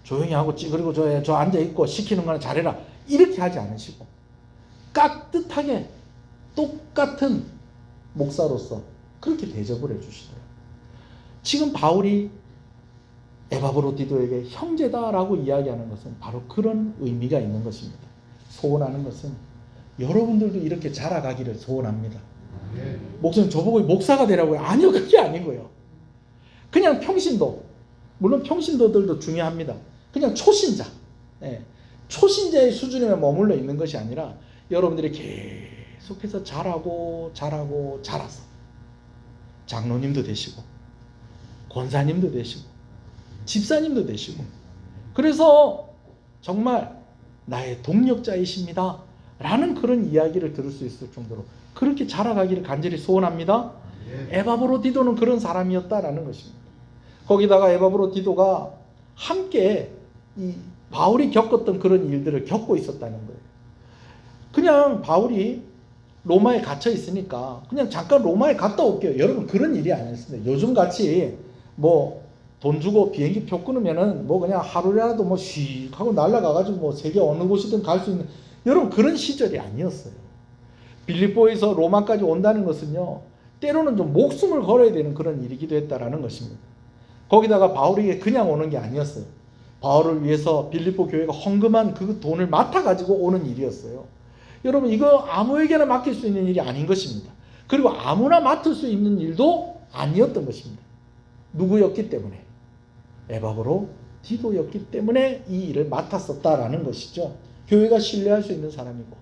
조용히 하고 그리고 저 앉아있고 시키는 거는 잘해라 이렇게 하지 않으시고 깍듯하게 똑같은 목사로서 그렇게 대접을 해주시더라고요. 지금 바울이 에바브로디도에게 형제다라고 이야기하는 것은 바로 그런 의미가 있는 것입니다. 소원하는 것은 여러분들도 이렇게 자라가기를 소원합니다. 목사님 저보고 목사가 되라고요? 아니요, 그게 아니고요. 그냥 평신도, 물론 평신도들도 중요합니다. 그냥 초신자, 초신자의 수준에 머물러 있는 것이 아니라 여러분들이 계속해서 자라서 장로님도 되시고 권사님도 되시고 집사님도 되시고 그래서 정말 나의 동력자이십니다 라는 그런 이야기를 들을 수 있을 정도로 그렇게 자라가기를 간절히 소원합니다. 에바브로디도는 그런 사람이었다라는 것입니다. 거기다가 에바브로디도가 함께 이 바울이 겪었던 그런 일들을 겪고 있었다는 거예요. 그냥 바울이 로마에 갇혀 있으니까 그냥 잠깐 로마에 갔다 올게요. 여러분 그런 일이 아니었습니다. 요즘 같이 뭐 돈 주고 비행기 표 끊으면은 뭐 그냥 하루라도 뭐 씩 하고 날아가가지고 뭐 세계 어느 곳이든 갈 수 있는 여러분 그런 시절이 아니었어요. 빌립보에서 로마까지 온다는 것은요 때로는 좀 목숨을 걸어야 되는 그런 일이기도 했다라는 것입니다. 거기다가 바울에게 그냥 오는 게 아니었어요. 바울을 위해서 빌립보 교회가 헌금한 그 돈을 맡아가지고 오는 일이었어요. 여러분 이거 아무에게나 맡길 수 있는 일이 아닌 것입니다. 그리고 아무나 맡을 수 있는 일도 아니었던 것입니다. 누구였기 때문에? 에바브로디도였기 때문에 이 일을 맡았었다라는 것이죠. 교회가 신뢰할 수 있는 사람이고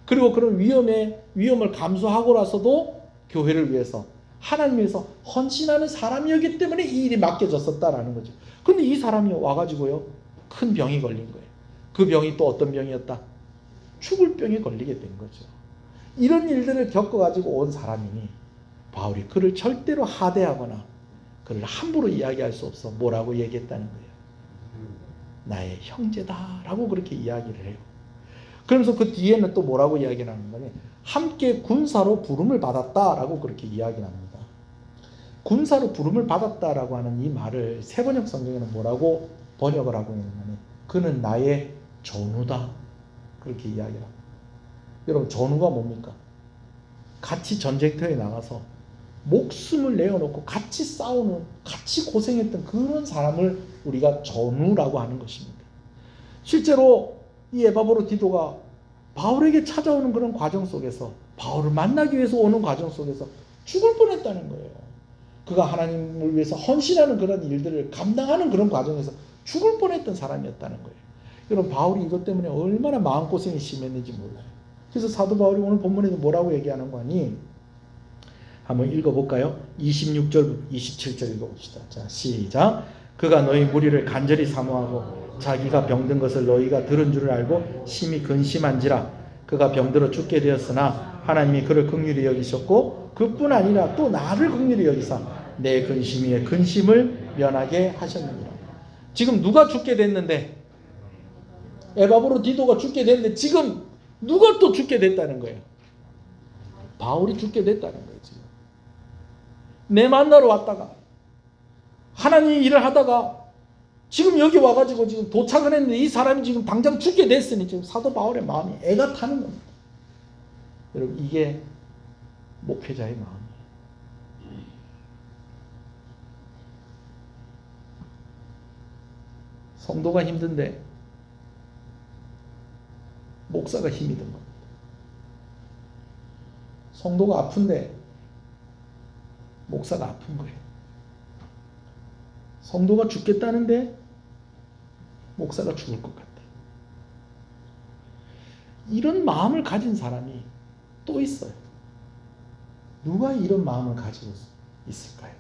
그리고 그런 위험을 감수하고라서도 교회를 위해서 하나님 위해서 헌신하는 사람이었기 때문에 이 일이 맡겨졌었다라는 거죠. 근데 이 사람이 와가지고요 큰 병이 걸린 거예요. 그 병이 또 어떤 병이었다? 죽을 병에 걸리게 된 거죠. 이런 일들을 겪어가지고 온 사람이니 바울이 그를 절대로 하대하거나 그를 함부로 이야기할 수 없어 뭐라고 얘기했다는 거예요. 나의 형제다라고 그렇게 이야기를 해요. 그러면서 그 뒤에는 또 뭐라고 이야기를 하는 거냐? 함께 군사로 부름을 받았다라고 그렇게 이야기를 합니다. 군사로 부름을 받았다라고 하는 이 말을 세번역 성경에는 뭐라고 번역을 하고 있는 거냐? 그는 나의 전우다 그렇게 이야기를 합니다. 여러분 전우가 뭡니까? 같이 전쟁터에 나가서 목숨을 내어놓고 같이 싸우는 같이 고생했던 그런 사람을 우리가 전우라고 하는 것입니다. 실제로 이 에바브로디도가 바울에게 찾아오는 그런 과정 속에서 바울을 만나기 위해서 오는 과정 속에서 죽을 뻔했다는 거예요. 그가 하나님을 위해서 헌신하는 그런 일들을 감당하는 그런 과정에서 죽을 뻔했던 사람이었다는 거예요. 여러분 바울이 이것 때문에 얼마나 마음고생이 심했는지 몰라요. 그래서 사도 바울이 오늘 본문에서 뭐라고 얘기하는 거니? 한번 읽어볼까요? 26절, 27절 읽어봅시다. 자, 시작. 그가 너희 무리를 간절히 사모하고 자기가 병든 것을 너희가 들은 줄을 알고 심히 근심한지라. 그가 병들어 죽게 되었으나 하나님이 그를 긍휼히 여기셨고 그뿐 아니라 또 나를 긍휼히 여기사 내 근심 위에 근심을 면하게 하셨느니라. 지금 누가 죽게 됐는데? 에바브로디도가 죽게 됐는데 지금 누가 또 죽게 됐다는 거예요? 바울이 죽게 됐다는 거예요. 지금 내 만나러 왔다가 하나님 일을 하다가 지금 여기 와가지고 지금 도착을 했는데 이 사람이 지금 당장 죽게 됐으니 지금 사도 바울의 마음이 애가 타는 겁니다. 여러분, 이게 목회자의 마음이에요. 성도가 힘든데 목사가 힘이 든 겁니다. 성도가 아픈데 목사가 아픈 거예요. 성도가 죽겠다는데 목사가 죽을 것 같아. 이런 마음을 가진 사람이 또 있어요. 누가 이런 마음을 가지고 있을까요?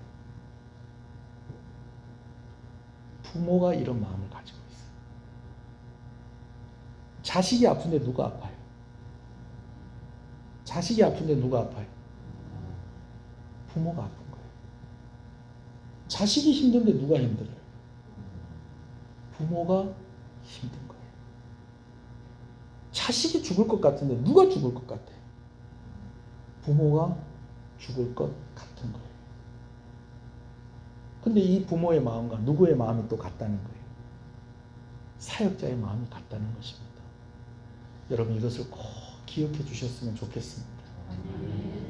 부모가 이런 마음을 가지고 있어요. 자식이 아픈데 누가 아파요? 자식이 아픈데 누가 아파요? 부모가 아픈 거예요. 자식이 힘든데 누가 힘들어요? 부모가 힘든 거예요. 자식이 죽을 것 같은데 누가 죽을 것 같아요? 부모가 죽을 것 같은 거예요. 근데 이 부모의 마음과 누구의 마음이 또 같다는 거예요? 사역자의 마음이 같다는 것입니다. 여러분, 이것을 꼭 기억해 주셨으면 좋겠습니다.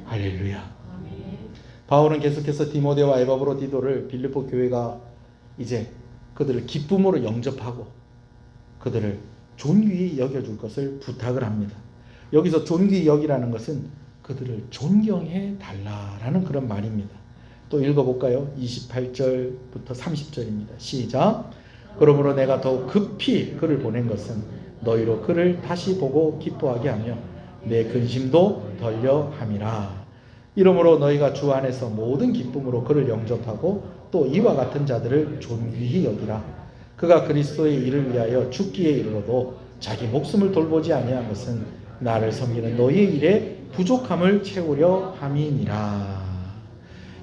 할렐루야. 바울은 계속해서 디모데와 에바브로디도를 빌립보 교회가 이제 그들을 기쁨으로 영접하고 그들을 존귀히 여겨줄 것을 부탁을 합니다. 여기서 존귀히 여기라는 것은 그들을 존경해 달라라는 그런 말입니다. 또 읽어볼까요? 28절부터 30절입니다. 시작. 그러므로 내가 더욱 급히 그를 보낸 것은 너희로 그를 다시 보고 기뻐하게 하며 내 근심도 덜려 함이라. 이러므로 너희가 주 안에서 모든 기쁨으로 그를 영접하고 또 이와 같은 자들을 존귀히 여기라. 그가 그리스도의 일을 위하여 죽기에 이르러도 자기 목숨을 돌보지 아니한 것은 나를 섬기는 너희의 일에 부족함을 채우려 함이니라.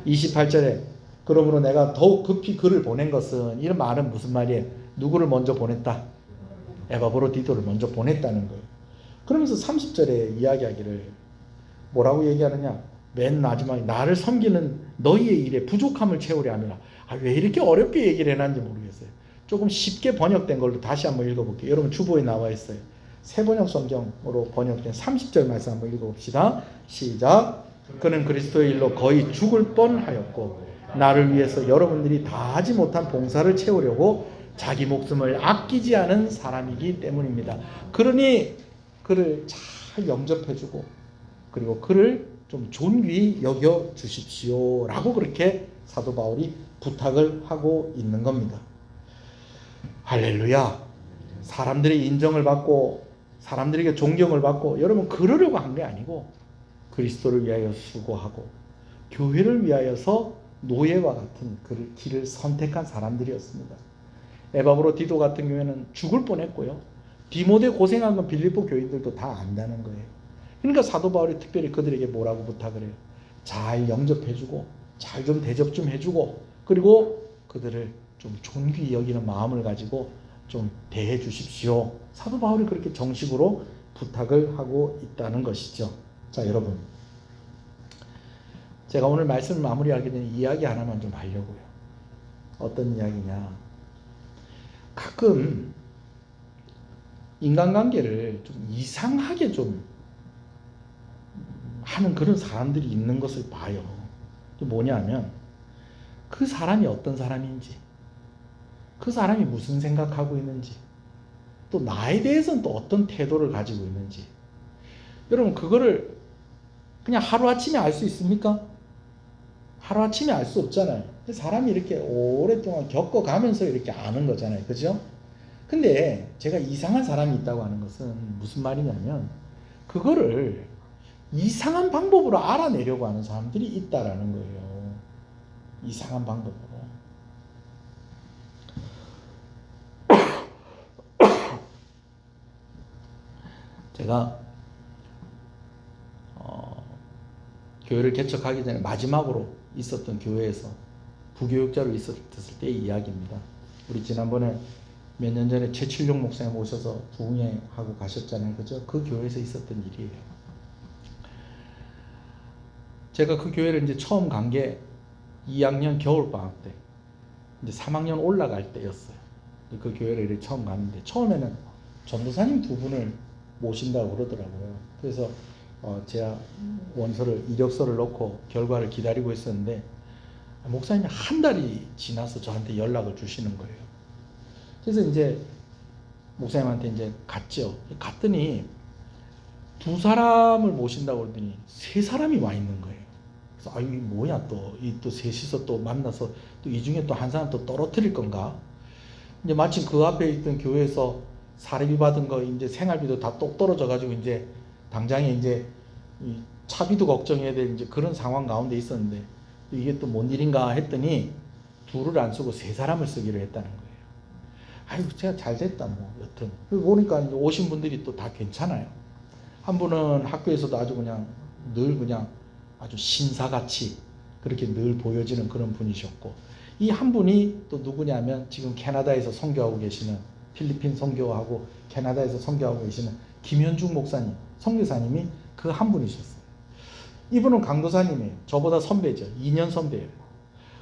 28절에 그러므로 내가 더욱 급히 그를 보낸 것은, 이런 말은 무슨 말이에요? 누구를 먼저 보냈다? 에바브로디도를 먼저 보냈다는 거예요. 그러면서 30절에 이야기하기를 뭐라고 얘기하느냐? 맨 마지막에 나를 섬기는 너희의 일에 부족함을 채우려 함이라. 왜 이렇게 어렵게 얘기를 해놨는지 모르겠어요. 조금 쉽게 번역된 걸로 다시 한번 읽어볼게요. 여러분 주보에 나와 있어요. 새번역 성경으로 번역된 30절 말씀 한번 읽어봅시다. 시작. 그는 그리스도의 일로 거의 죽을 뻔하였고 나를 위해서 여러분들이 다 하지 못한 봉사를 채우려고 자기 목숨을 아끼지 않은 사람이기 때문입니다. 그러니 그를 잘 영접해주고 그리고 그를 좀 존귀히 여겨 주십시오 라고 그렇게 사도 바울이 부탁을 하고 있는 겁니다. 할렐루야. 사람들의 인정을 받고 사람들에게 존경을 받고 여러분 그러려고 한 게 아니고 그리스도를 위하여 수고하고 교회를 위하여서 노예와 같은 그 길을 선택한 사람들이었습니다. 에바브로디도 같은 경우에는 죽을 뻔했고요. 디모데 고생한 건 빌립보 교인들도 다 안다는 거예요. 그러니까 사도 바울이 특별히 그들에게 뭐라고 부탁을 해요? 잘 영접해주고 잘 좀 대접 좀 해주고 그리고 그들을 좀 존귀히 여기는 마음을 가지고 좀 대해 주십시오. 사도 바울이 그렇게 정식으로 부탁을 하고 있다는 것이죠. 자, 여러분, 제가 오늘 말씀을 마무리하게 된 이야기 하나만 좀 하려고요. 어떤 이야기냐? 가끔 인간관계를 좀 이상하게 좀 하는 그런 사람들이 있는 것을 봐요. 뭐냐면 그 사람이 어떤 사람인지, 그 사람이 무슨 생각하고 있는지, 또 나에 대해서는 또 어떤 태도를 가지고 있는지. 여러분 그거를 그냥 하루아침에 알 수 있습니까? 하루아침에 알 수 없잖아요. 사람이 이렇게 오랫동안 겪어가면서 이렇게 아는 거잖아요. 그죠? 근데 제가 이상한 사람이 있다고 하는 것은 무슨 말이냐면 그거를 이상한 방법으로 알아내려고 하는 사람들이 있다라는 거예요. 이상한 방법으로. 제가 교회를 개척하기 전에 마지막으로 있었던 교회에서 부교육자로 있었을 때의 이야기입니다. 우리 지난번에 몇 년 전에 최칠룡 목사님 오셔서 부흥회하고 가셨잖아요. 그죠? 그 교회에서 있었던 일이에요. 제가 그 교회를 이제 처음 간 게 2학년 겨울방학 때, 이제 3학년 올라갈 때였어요. 그 교회를 이렇게 처음 갔는데, 처음에는 전도사님 두 분을 모신다고 그러더라고요. 그래서 제가 원서를 이력서를 넣고 결과를 기다리고 있었는데 목사님이 한 달이 지나서 저한테 연락을 주시는 거예요. 그래서 이제 목사님한테 이제 갔죠. 갔더니 두 사람을 모신다고 그러더니 세 사람이 와 있는 거예요. 그래서 이게 뭐야 또 이 또 셋이서 또 만나서 또 이 중에 또 한 사람 또 떨어뜨릴 건가? 이제 마침 그 앞에 있던 교회에서 사례비 받은 거 이제 생활비도 다 똑 떨어져 가지고 이제 당장에 이제 이 차비도 걱정해야 될 이제 그런 상황 가운데 있었는데 이게 또 뭔 일인가 했더니 둘을 안 쓰고 세 사람을 쓰기로 했다는 거예요. 아이고 제가 잘 됐다 뭐 여튼 보니까 이제 오신 분들이 또 다 괜찮아요. 한 분은 학교에서도 아주 그냥 늘 그냥 아주 신사같이 그렇게 늘 보여지는 그런 분이셨고 이 한 분이 또 누구냐면 지금 캐나다에서 선교하고 계시는 필리핀 선교하고 캐나다에서 선교하고 계시는 김현중 목사님 선교사님이 그 한 분이셨어요. 이분은 강도사님이에요. 저보다 선배죠. 2년 선배예요.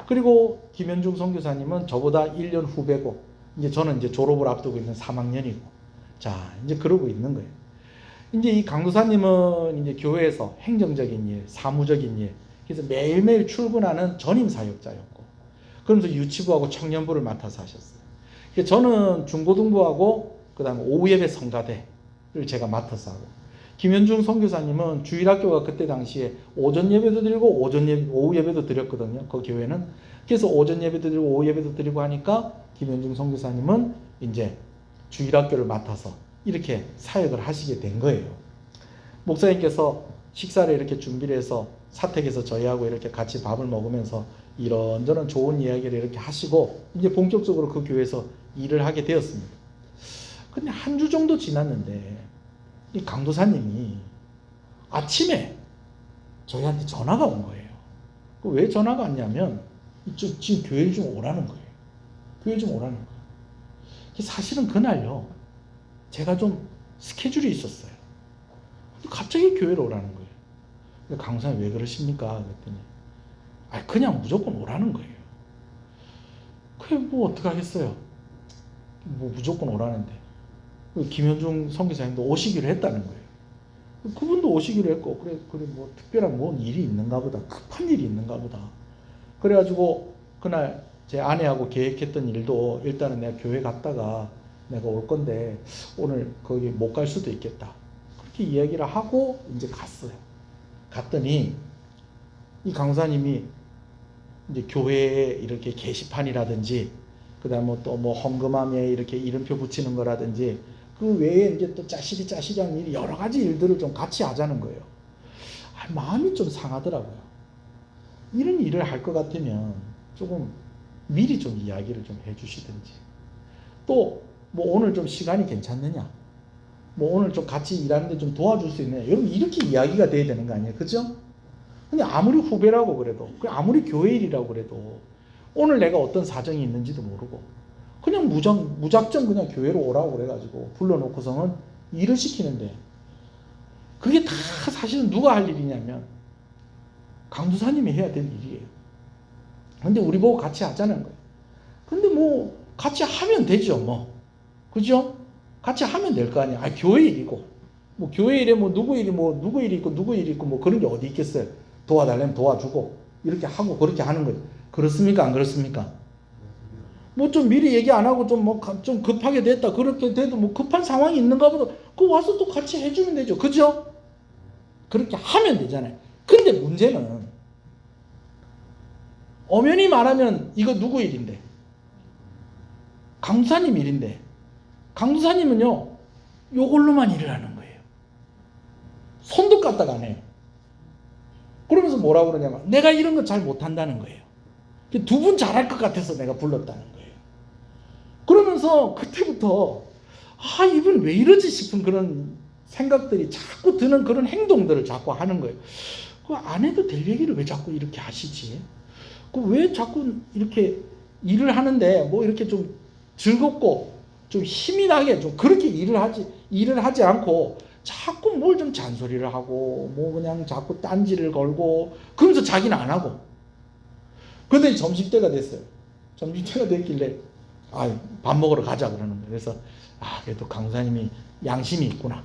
그리고 김현중 선교사님은 저보다 1년 후배고 이제 저는 이제 졸업을 앞두고 있는 3학년이고 자 이제 그러고 있는 거예요. 이제 이 강도사님은 이제 교회에서 행정적인 일, 사무적인 일, 그래서 매일매일 출근하는 전임 사역자였고, 그러면서 유치부하고 청년부를 맡아서 하셨어요. 그래서 저는 중고등부하고 그다음에 오후 예배 성가대를 제가 맡아서 하고, 김현중 선교사님은 주일학교가 그때 당시에 오전 예배도 드리고 오후 예배도 드렸거든요. 그 교회는. 그래서 오전 예배도 드리고 오후 예배도 드리고 하니까 김현중 선교사님은 이제 주일학교를 맡아서 이렇게 사역을 하시게 된 거예요. 목사님께서 식사를 이렇게 준비를 해서 사택에서 저희하고 이렇게 같이 밥을 먹으면서 이런저런 좋은 이야기를 이렇게 하시고 이제 본격적으로 그 교회에서 일을 하게 되었습니다. 근데 한 주 정도 지났는데 이 강도사님이 아침에 저희한테 전화가 온 거예요. 왜 전화가 왔냐면 지금 교회 좀 오라는 거예요. 교회 좀 오라는 거예요. 사실은 그날요 제가 좀 스케줄이 있었어요. 갑자기 교회로 오라는 거예요. 강사님 왜 그러십니까? 그랬더니 그냥 무조건 오라는 거예요. 그래 뭐 어떡하겠어요. 뭐 무조건 오라는데 김현중 선교사님도 오시기로 했다는 거예요. 그분도 오시기로 했고 그래 뭐 특별한 뭔 일이 있는가 보다. 급한 일이 있는가 보다. 그래가지고 그날 제 아내하고 계획했던 일도 일단은 내가 교회 갔다가 내가 올 건데 오늘 거기 못 갈 수도 있겠다. 그렇게 이야기를 하고 이제 갔어요. 갔더니 이 강사님이 이제 교회에 이렇게 게시판이라든지 그다음에 또 뭐 헌금함에 이렇게 이름표 붙이는 거라든지 그 외에 이제 또 짜시리한 일이 여러 가지 일들을 좀 같이 하자는 거예요. 마음이 좀 상하더라고요. 이런 일을 할 것 같으면 조금 미리 좀 이야기를 좀 해주시든지 또 뭐 오늘 좀 시간이 괜찮느냐 뭐 오늘 좀 같이 일하는데 좀 도와줄 수 있느냐 여러분 이렇게 이야기가 돼야 되는 거 아니에요. 그죠? 근데 아무리 후배라고 그래도 아무리 교회 일이라고 그래도 오늘 내가 어떤 사정이 있는지도 모르고 그냥 무작정 그냥 교회로 오라고 그래가지고 불러놓고서는 일을 시키는데 그게 다 사실은 누가 할 일이냐면 강도사님이 해야 될 일이에요. 근데 우리 보고 같이 하자는 거예요. 근데 뭐 같이 하면 되죠 뭐. 그죠? 같이 하면 될 거 아니야. 교회 일이고 뭐 교회 일에 뭐 누구 일이 있고 누구 일이 있고 뭐 그런 게 어디 있겠어요. 도와달라면 도와주고 이렇게 하고 그렇게 하는 거예요. 그렇습니까? 안 그렇습니까? 뭐 좀 미리 얘기 안 하고 좀 급하게 됐다. 그렇게 돼도 뭐 급한 상황이 있는가 보다. 그거 와서 또 같이 해주면 되죠. 그죠? 그렇게 하면 되잖아요. 근데 문제는 엄연히 말하면 이거 누구 일인데? 강도사님 일인데 강도사님은요 요걸로만 일을 하는 거예요. 손도 까딱 안 해요. 그러면서 뭐라고 그러냐면 내가 이런 거 잘 못한다는 거예요. 두 분 잘할 것 같아서 내가 불렀다는 거예요. 그러면서 그때부터 이분 왜 이러지 싶은 그런 생각들이 자꾸 드는 그런 행동들을 자꾸 하는 거예요. 그 안 해도 될 얘기를 왜 자꾸 이렇게 하시지? 왜 자꾸 이렇게 일을 하는데 뭐 이렇게 좀 즐겁고 좀 힘이 나게 좀 그렇게 일을 하지 않고 자꾸 뭘 좀 잔소리를 하고 뭐 그냥 자꾸 딴지를 걸고 그러면서 자기는 안 하고. 그런데 점심때가 됐어요. 점심때가 됐길래 밥 먹으러 가자 그러는 거예요. 그래서 그래도 강사님이 양심이 있구나.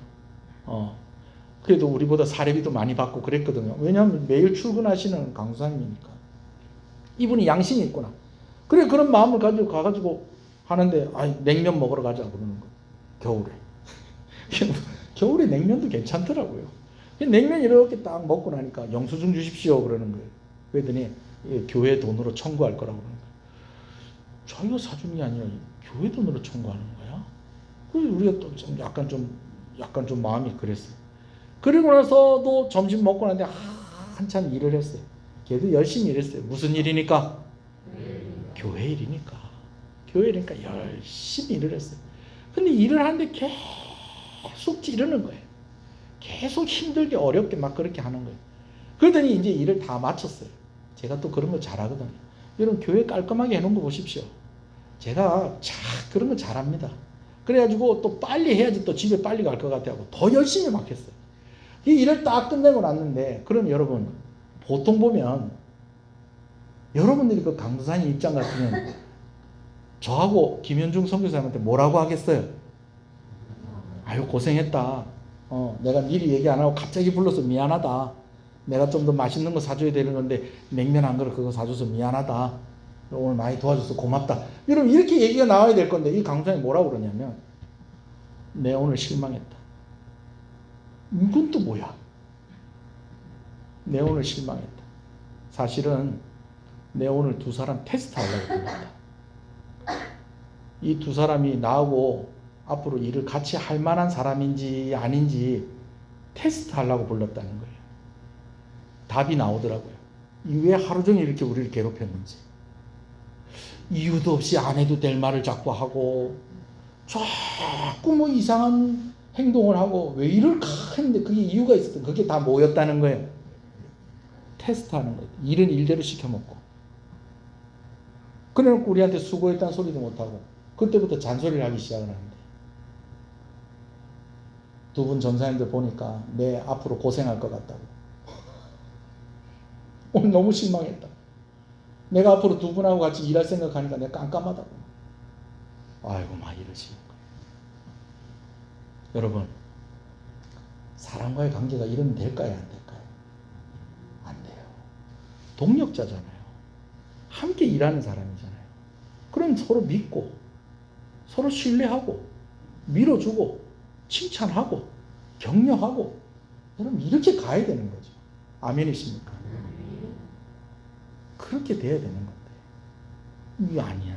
그래도 우리보다 사례비도 많이 받고 그랬거든요. 왜냐하면 매일 출근하시는 강사님이니까. 이분이 양심이 있구나. 그래, 그런 마음을 가지고 가가지고 하는데, 냉면 먹으러 가자 그러는 거예요. 겨울에. 겨울에 냉면도 괜찮더라고요. 냉면 이렇게 딱 먹고 나니까 영수증 주십시오 그러는 거예요. 그랬더니 교회 돈으로 청구할 거라고 그러는 거예요. 자기가 사주는 게 아니라 교회 돈으로 청구하는 거야. 그래서 우리가 또 좀 약간 좀 마음이 그랬어요. 그리고 나서도 점심 먹고 나는데 한참 일을 했어요. 걔도 열심히 일했어요. 무슨 일이니까? 교회 일이니까. 교회 일이니까 열심히 일을 했어요. 근데 일을 하는데 계속 찌르는 거예요. 계속 힘들게 어렵게 막 그렇게 하는 거예요. 그러더니 이제 일을 다 마쳤어요. 제가 또 그런 거 잘하거든요. 여러분 교회 깔끔하게 해놓은 거 보십시오. 제가 그런 거 잘합니다. 그래가지고 또 빨리 해야지 또 집에 빨리 갈 것 같아요. 더 열심히 막 했어요. 이 일을 딱 끝내고 났는데, 그럼 여러분 보통 보면 여러분들이 그 강도사님 입장 같으면 저하고 김현중 선교사님한테 뭐라고 하겠어요? 아유 고생했다. 내가 미리 얘기 안 하고 갑자기 불러서 미안하다. 내가 좀 더 맛있는 거 사줘야 되는 건데 냉면 한 그릇 그거 사줘서 미안하다. 오늘 많이 도와줘서 고맙다. 여러분 이렇게 얘기가 나와야 될 건데 이 강사님이 뭐라고 그러냐면, 내 오늘 실망했다. 이건 또 뭐야? 내 오늘 실망했다. 사실은 내 오늘 두 사람 테스트 하려고 불렀다. 이 두 사람이 나하고 앞으로 일을 같이 할 만한 사람인지 아닌지 테스트 하려고 불렀다는 거예요. 답이 나오더라고요. 왜 하루 종일 이렇게 우리를 괴롭혔는지. 이유도 없이 안 해도 될 말을 자꾸 하고 자꾸 뭐 이상한 행동을 하고 왜 이럴까 했는데 그게 이유가 있었던, 그게 다 뭐였다는 거예요? 테스트하는 거예요. 일은 일대로 시켜먹고. 그래놓고 우리한테 수고했다는 소리도 못하고 그때부터 잔소리를 하기 시작을 하는데, 두 분 전사님들 보니까 내 앞으로 고생할 것 같다고. 오늘 너무 실망했다. 내가 앞으로 두 분하고 같이 일할 생각하니까 내가 깜깜하다고. 아이고 막 이러시는 거예요. 여러분 사람과의 관계가 이러면 될까요? 안 될까요? 안 돼요. 동력자잖아요. 함께 일하는 사람이잖아요. 그럼 서로 믿고 서로 신뢰하고 밀어주고 칭찬하고 격려하고, 여러분 이렇게 가야 되는 거죠. 아멘이십니까? 그렇게 돼야 되는 건데 이게 아니야.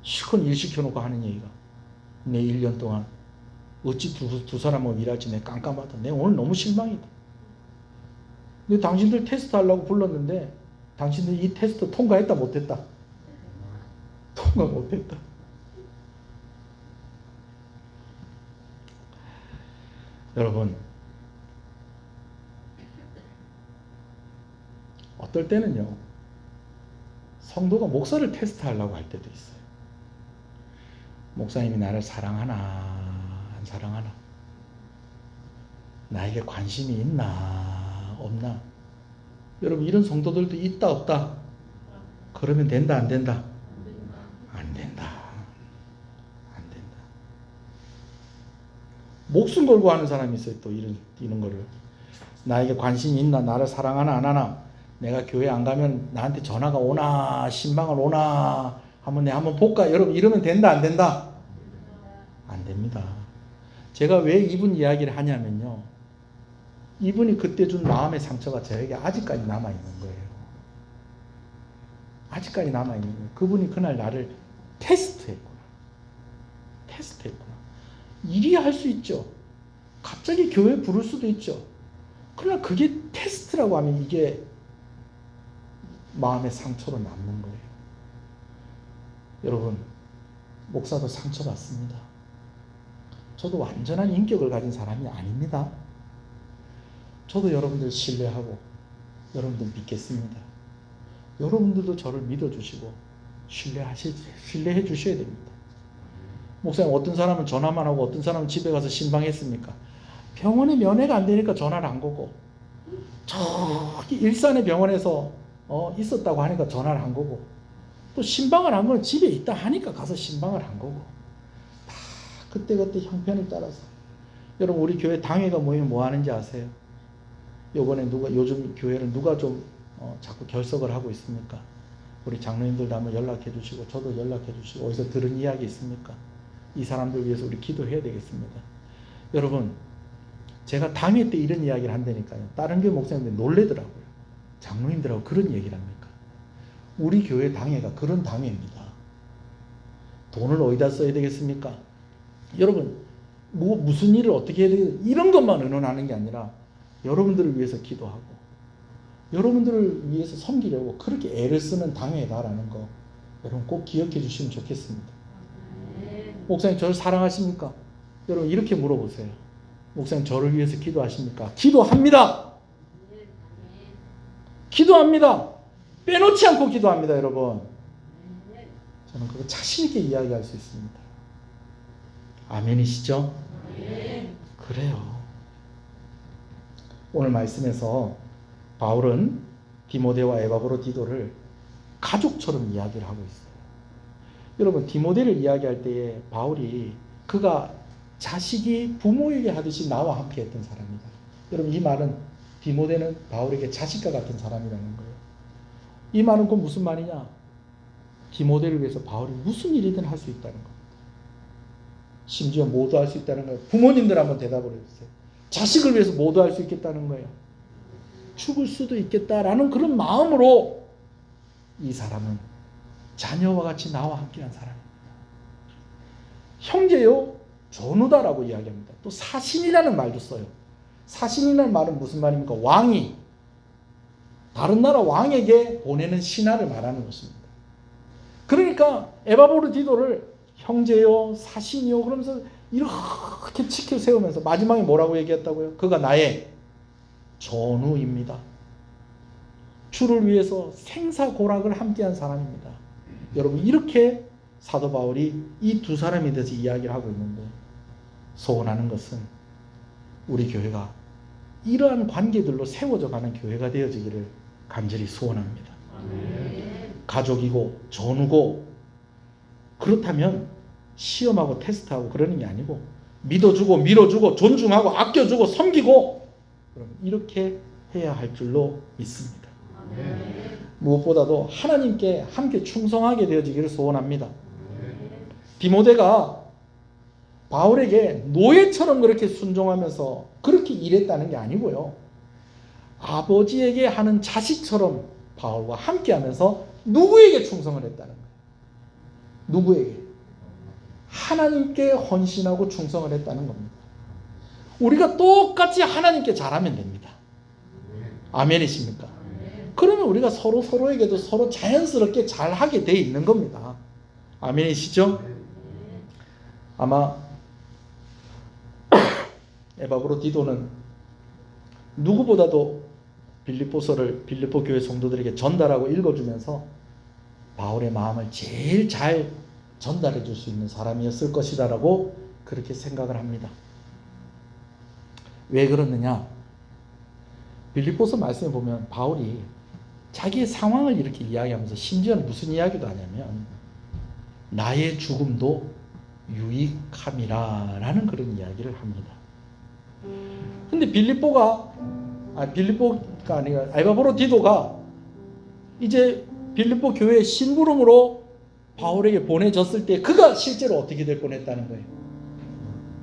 실컷 일 시켜놓고 하는 얘기가 내 1년 동안 어찌 두 사람하고 일할지 내 깜깜하다. 내 오늘 너무 실망이다. 근데 당신들 테스트 하려고 불렀는데 당신들 이 테스트 통과했다 못했다? 통과 못했다. 여러분 어떨 때는요 성도가 목사를 테스트하려고 할 때도 있어요. 목사님이 나를 사랑하나 안 사랑하나, 나에게 관심이 있나 없나. 여러분 이런 성도들도 있다 없다? 그러면 된다 안 된다? 안 된다. 안 된다. 목숨 걸고 하는 사람이 있어요. 또 이런 거를 나에게 관심이 있나, 나를 사랑하나 안 하나, 내가 교회 안 가면 나한테 전화가 오나 신방을 오나 한번 내가 한번 볼까. 여러분 이러면 된다 안 된다? 안 됩니다. 제가 왜 이분 이야기를 하냐면요, 이분이 그때 준 마음의 상처가 저에게 아직까지 남아있는 거예요. 아직까지 남아있는 거예요. 그분이 그날 나를 테스트했구나. 일이 할 수 있죠. 갑자기 교회 부를 수도 있죠. 그러나 그게 테스트라고 하면 이게 마음의 상처로 남는 거예요. 여러분 목사도 상처받습니다. 저도 완전한 인격을 가진 사람이 아닙니다. 저도 여러분들 신뢰하고 여러분들 믿겠습니다. 여러분들도 저를 믿어주시고 신뢰해 주셔야 됩니다. 목사님 어떤 사람은 전화만 하고 어떤 사람은 집에 가서 신방했습니까? 병원에 면회가 안 되니까 전화를 안 거고, 저기 일산의 병원에서 있었다고 하니까 전화를 한 거고, 또 신방을 한 거는 집에 있다 하니까 가서 신방을 한 거고, 다 그때그때 형편을 따라서 여러분 우리 교회 당회가 모이면 뭐 하는지 아세요? 요즘 교회를 누가 좀 자꾸 결석을 하고 있습니까? 우리 장로님들도 한번 연락해 주시고 저도 연락해 주시고 어디서 들은 이야기 있습니까? 이 사람들 위해서 우리 기도해야 되겠습니다. 여러분 제가 당회 때 이런 이야기를 한다니까요. 다른 교회 목사님들이 놀래더라고요. 장로님들하고 그런 얘기를 합니까? 우리 교회 당회가 그런 당회입니다. 돈을 어디다 써야 되겠습니까? 여러분 무슨 일을 어떻게 해야 되겠습니까? 이런 것만 의논하는 게 아니라 여러분들을 위해서 기도하고 여러분들을 위해서 섬기려고 그렇게 애를 쓰는 당회다라는 거 여러분 꼭 기억해 주시면 좋겠습니다. 목사님 저를 사랑하십니까? 여러분 이렇게 물어보세요. 목사님 저를 위해서 기도하십니까? 기도합니다. 기도합니다. 빼놓지 않고 기도합니다. 여러분 저는 그거 자신 있게 이야기할 수 있습니다. 아멘이시죠? 그래요. 오늘 말씀에서 바울은 디모데와 에바브로디도를 가족처럼 이야기를 하고 있어요. 여러분 디모데를 이야기할 때에 바울이 그가 자식이 부모에게 하듯이 나와 함께 했던 사람이다. 여러분 이 말은 디모데는 바울에게 자식과 같은 사람이라는 거예요. 이 말은 곧 무슨 말이냐? 디모데를 위해서 바울이 무슨 일이든 할 수 있다는 겁니다. 심지어 모두 할 수 있다는 거예요. 부모님들 한번 대답을 해주세요. 자식을 위해서 모두 할 수 있겠다는 거예요. 죽을 수도 있겠다라는 그런 마음으로 이 사람은 자녀와 같이 나와 함께한 사람입니다. 형제요 전우다라고 이야기합니다. 또 사신이라는 말도 써요. 사신이라는 말은 무슨 말입니까? 왕이 다른 나라 왕에게 보내는 신하를 말하는 것입니다. 그러니까 에바브로디도를 형제요 사신이요 그러면서 이렇게 치켜 세우면서 마지막에 뭐라고 얘기했다고요? 그가 나의 전우입니다. 주를 위해서 생사고락을 함께한 사람입니다. 여러분 이렇게 사도 바울이 이 두 사람에 대해서 이야기를 하고 있는데 소원하는 것은 우리 교회가 이러한 관계들로 세워져 가는 교회가 되어지기를 간절히 소원합니다. 가족이고 전우고 그렇다면 시험하고 테스트하고 그러는 게 아니고 믿어주고 밀어주고 존중하고 아껴주고 섬기고 이렇게 해야 할 줄로 믿습니다. 무엇보다도 하나님께 함께 충성하게 되어지기를 소원합니다. 디모데가 바울에게 노예처럼 그렇게 순종하면서 그렇게 일했다는 게 아니고요. 아버지에게 하는 자식처럼 바울과 함께하면서 누구에게 충성을 했다는 거예요. 누구에게? 하나님께 헌신하고 충성을 했다는 겁니다. 우리가 똑같이 하나님께 잘하면 됩니다. 아멘이십니까? 그러면 우리가 서로에게도 서로 자연스럽게 잘하게 돼 있는 겁니다. 아멘이시죠? 아마 에바브로디도는 누구보다도 빌립보서를 빌립보 교회 성도들에게 전달하고 읽어주면서 바울의 마음을 제일 잘 전달해 줄 수 있는 사람이었을 것이다라고 그렇게 생각을 합니다. 왜 그러느냐? 빌립보서 말씀에 보면 바울이 자기의 상황을 이렇게 이야기하면서 심지어는 무슨 이야기도 하냐면 나의 죽음도 유익함이라 라는 그런 이야기를 합니다. 근데 빌립보가 아니라 에바브로디도가 이제 빌립보 교회의 심부름으로 바울에게 보내졌을 때 그가 실제로 어떻게 될 뻔했다는 거예요?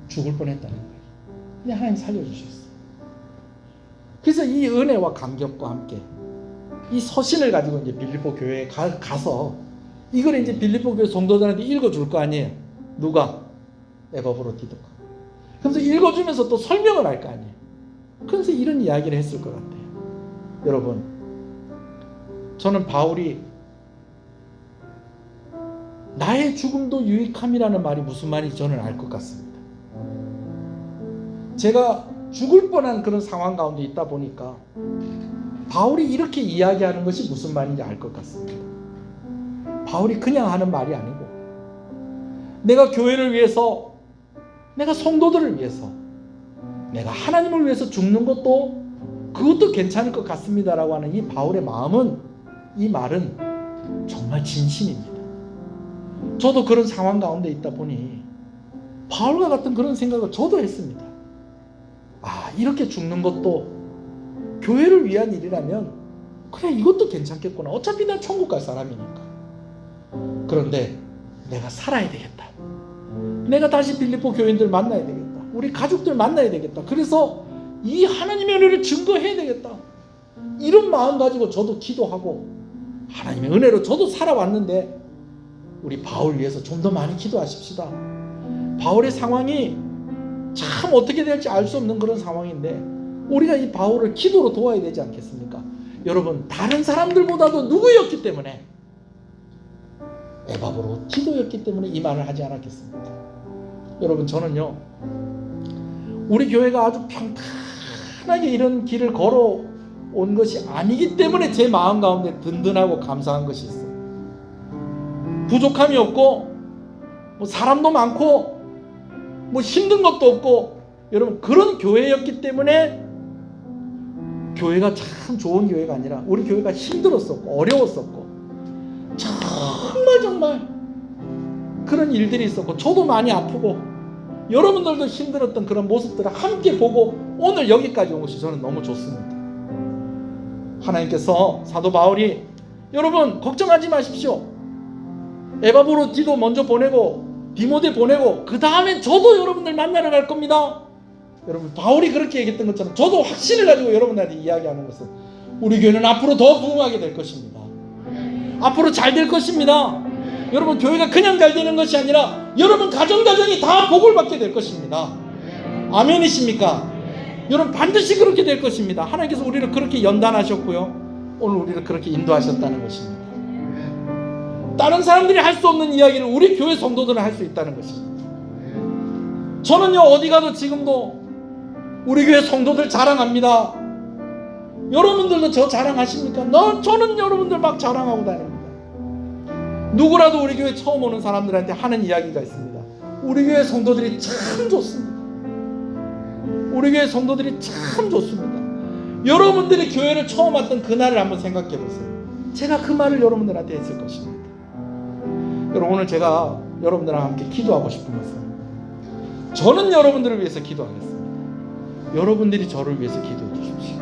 죽을 뻔했다는 거예요. 근데 하나님 살려주셨어요. 그래서 이 은혜와 감격과 함께 이 서신을 가지고 이제 빌립보 교회에 가서 이걸 이제 빌립보 교회 성도들한테 읽어줄 거 아니에요. 누가? 에바브로디도가. 그래서 읽어주면서 또 설명을 할 거 아니에요. 그래서 이런 이야기를 했을 것 같아요. 여러분, 저는 바울이 나의 죽음도 유익함이라는 말이 무슨 말인지 저는 알 것 같습니다. 제가 죽을 뻔한 그런 상황 가운데 있다 보니까 바울이 이렇게 이야기하는 것이 무슨 말인지 알 것 같습니다. 바울이 그냥 하는 말이 아니고 내가 교회를 위해서, 내가 성도들을 위해서, 내가 하나님을 위해서 죽는 것도 그것도 괜찮을 것 같습니다라고 하는 이 바울의 마음은, 이 말은 정말 진심입니다. 저도 그런 상황 가운데 있다 보니 바울과 같은 그런 생각을 저도 했습니다. 이렇게 죽는 것도 교회를 위한 일이라면 그래, 이것도 괜찮겠구나. 어차피 난 천국 갈 사람이니까. 그런데 내가 살아야 되겠다. 내가 다시 빌립보 교인들 만나야 되겠다. 우리 가족들 만나야 되겠다. 그래서 이 하나님의 은혜를 증거해야 되겠다. 이런 마음 가지고 저도 기도하고, 하나님의 은혜로 저도 살아왔는데 우리 바울 위해서 좀 더 많이 기도하십시다. 바울의 상황이 참 어떻게 될지 알 수 없는 그런 상황인데 우리가 이 바울을 기도로 도와야 되지 않겠습니까? 여러분, 다른 사람들보다도 누구였기 때문에? 에바브로 디도였기 때문에 이 말을 하지 않았겠습니까? 여러분, 저는요, 우리 교회가 아주 평탄하게 이런 길을 걸어온 것이 아니기 때문에 제 마음 가운데 든든하고 감사한 것이 있어요. 부족함이 없고 뭐 사람도 많고 뭐 힘든 것도 없고, 여러분, 그런 교회였기 때문에 교회가 참 좋은 교회가 아니라 우리 교회가 힘들었었고 어려웠었고 정말 그런 일들이 있었고, 저도 많이 아프고 여러분들도 힘들었던 그런 모습들을 함께 보고 오늘 여기까지 온 것이 저는 너무 좋습니다. 하나님께서 사도 바울이, 여러분 걱정하지 마십시오. 에바브로 디도 먼저 보내고 디모데 보내고 그 다음에 저도 여러분들 만나러 갈 겁니다. 여러분, 바울이 그렇게 얘기했던 것처럼 저도 확신을 가지고 여러분들한테 이야기하는 것은 우리 교회는 앞으로 더 부흥하게 될 것입니다. 앞으로 잘 될 것입니다. 여러분, 교회가 그냥 잘 되는 것이 아니라 여러분 가정가정이 다 복을 받게 될 것입니다. 아멘이십니까? 여러분, 반드시 그렇게 될 것입니다. 하나님께서 우리를 그렇게 연단하셨고요, 오늘 우리를 그렇게 인도하셨다는 것입니다. 다른 사람들이 할 수 없는 이야기를 우리 교회 성도들은 할 수 있다는 것입니다. 저는요, 어디 가도 지금도 우리 교회 성도들 자랑합니다. 여러분들도 저 자랑하십니까? 저는 여러분들 막 자랑하고 다닙니다. 누구라도 우리 교회 처음 오는 사람들한테 하는 이야기가 있습니다. 우리 교회 성도들이 참 좋습니다. 우리 교회 성도들이 참 좋습니다. 여러분들이 교회를 처음 왔던 그날을 한번 생각해 보세요. 제가 그 말을 여러분들한테 했을 것입니다. 여러분, 오늘 제가 여러분들과 함께 기도하고 싶은 것은, 저는 여러분들을 위해서 기도하겠습니다. 여러분들이 저를 위해서 기도해 주십시오.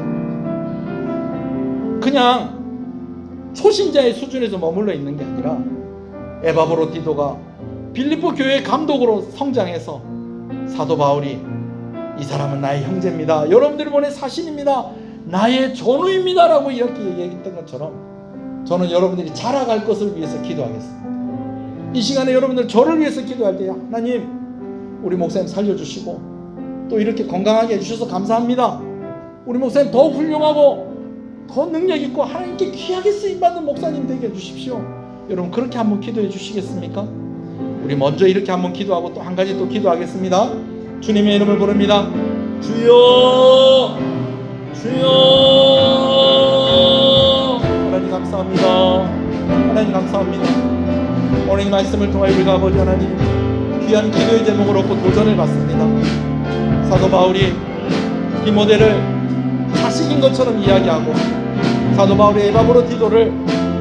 그냥 초신자의 수준에서 머물러 있는 게 아니라 에바브로 디도가 빌립보 교회의 감독으로 성장해서 사도 바울이 이 사람은 나의 형제입니다, 여러분들이 보낸 사신입니다, 나의 전우입니다 라고 이렇게 얘기했던 것처럼 저는 여러분들이 자라갈 것을 위해서 기도하겠습니다. 이 시간에 여러분들 저를 위해서 기도할 때, 하나님 우리 목사님 살려주시고 또 이렇게 건강하게 해주셔서 감사합니다. 우리 목사님 더 훌륭하고 더 능력있고 하나님께 귀하게 쓰임받는 목사님 되게 해주십시오. 여러분, 그렇게 한번 기도해 주시겠습니까? 우리 먼저 이렇게 한번 기도하고 또 한 가지 또 기도하겠습니다. 주님의 이름을 부릅니다. 주여, 주여. 하나님 감사합니다. 하나님 감사합니다. 오늘 이 말씀을 통하여 우리가 아버지 하나님 귀한 기도의 제목을 얻고 도전을 받습니다. 사도 바울이 디모데를 자식인 것처럼 이야기하고, 사도 바울이 에바브로 디도를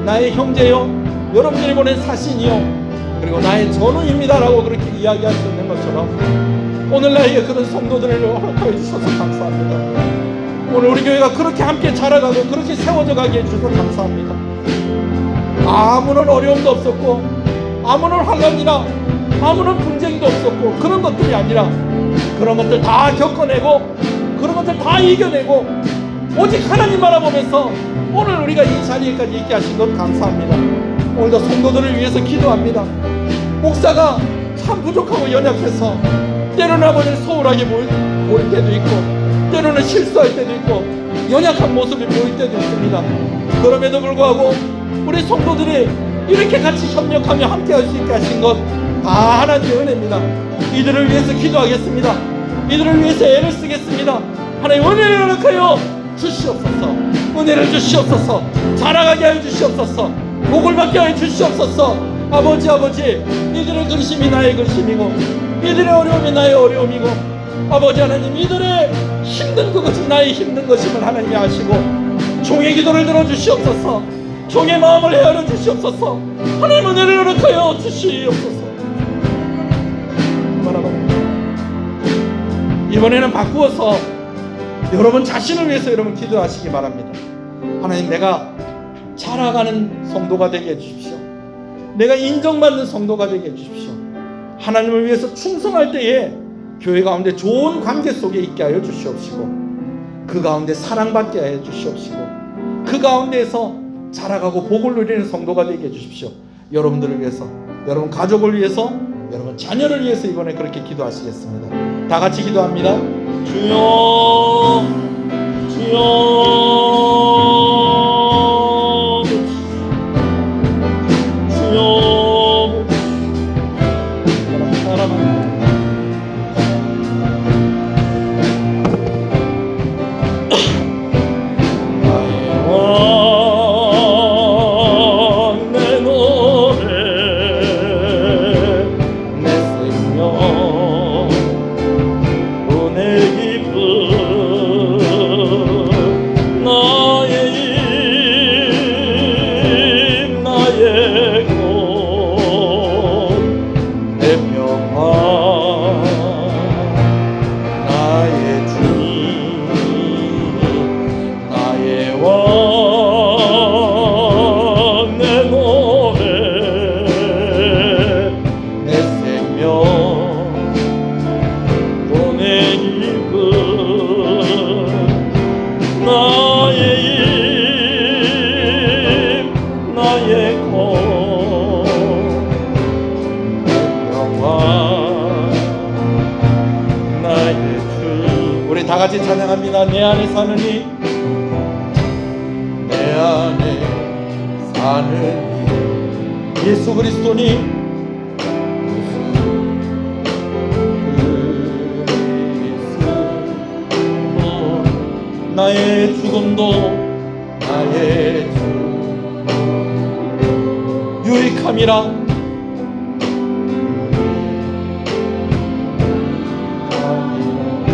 나의 형제요, 여러분들이 보낸 사신이요, 그리고 나의 전우입니다 라고 그렇게 이야기할 수 있는 것처럼 오늘 나에게 그런 성도들을 허락하여 주셔서 감사합니다. 오늘 우리 교회가 그렇게 함께 자라가고 그렇게 세워져 가게 해주셔서 감사합니다. 아무런 어려움도 없었고 아무런 환란이나 아무런 분쟁도 없었고 그런 것들이 아니라 그런 것들 다 겪어내고 그런 것들 다 이겨내고 오직 하나님 바라보면서 오늘 우리가 이 자리에까지 있게 하신 것 감사합니다. 오늘도 성도들을 위해서 기도합니다. 목사가 참 부족하고 연약해서 때로는 아버지를 소홀하게 보일 때도 있고 때로는 실수할 때도 있고 연약한 모습이 보일 때도 있습니다. 그럼에도 불구하고 우리 성도들이 이렇게 같이 협력하며 함께 할 수 있게 하신 것 다 하나님의 은혜입니다. 이들을 위해서 기도하겠습니다. 이들을 위해서 애를 쓰겠습니다. 하나님 은혜를 허락하여 주시옵소서. 은혜를 주시옵소서. 자라가게 하여 주시옵소서. 복을 받게 하여 주시옵소서. 아버지 이들의 근심이 나의 근심이고 이들의 어려움이 나의 어려움이고 아버지 하나님 이들의 힘든 그것이 나의 힘든 것임을 하나님이 아시고 종의 기도를 들어주시옵소서. 종의 마음을 헤아려 주시옵소서. 하나님 은혜를 허락하여 주시옵소서. 이번에는 바꾸어서 여러분 자신을 위해서 여러분 기도하시기 바랍니다. 하나님, 내가 자라가는 성도가 되게 해주십시오. 내가 인정받는 성도가 되게 해주십시오. 하나님을 위해서 충성할 때에 교회 가운데 좋은 관계 속에 있게 하여 주시옵시고, 그 가운데 사랑받게 하여 주시옵시고, 그 가운데에서 자라가고 복을 누리는 성도가 되게 해주십시오. 여러분들을 위해서, 여러분 가족을 위해서, 여러분 자녀를 위해서 이번에 그렇게 기도하시겠습니다. 다 같이 기도합니다. 주여 주여 주여 내 노래 내 생명 내 기쁨 나의 힘 나의 꽃 내 평화 나의 주님 나의 왕 내 노래 내 생명 또 내 기쁨 나의 힘 나의 것 내 평화 나의 주. 우리 다 같이 찬양합니다. 내 안에 사는 이, 내 안에 사는 이 예수 그리스도니 나의 죽음도 나의 유익함이라.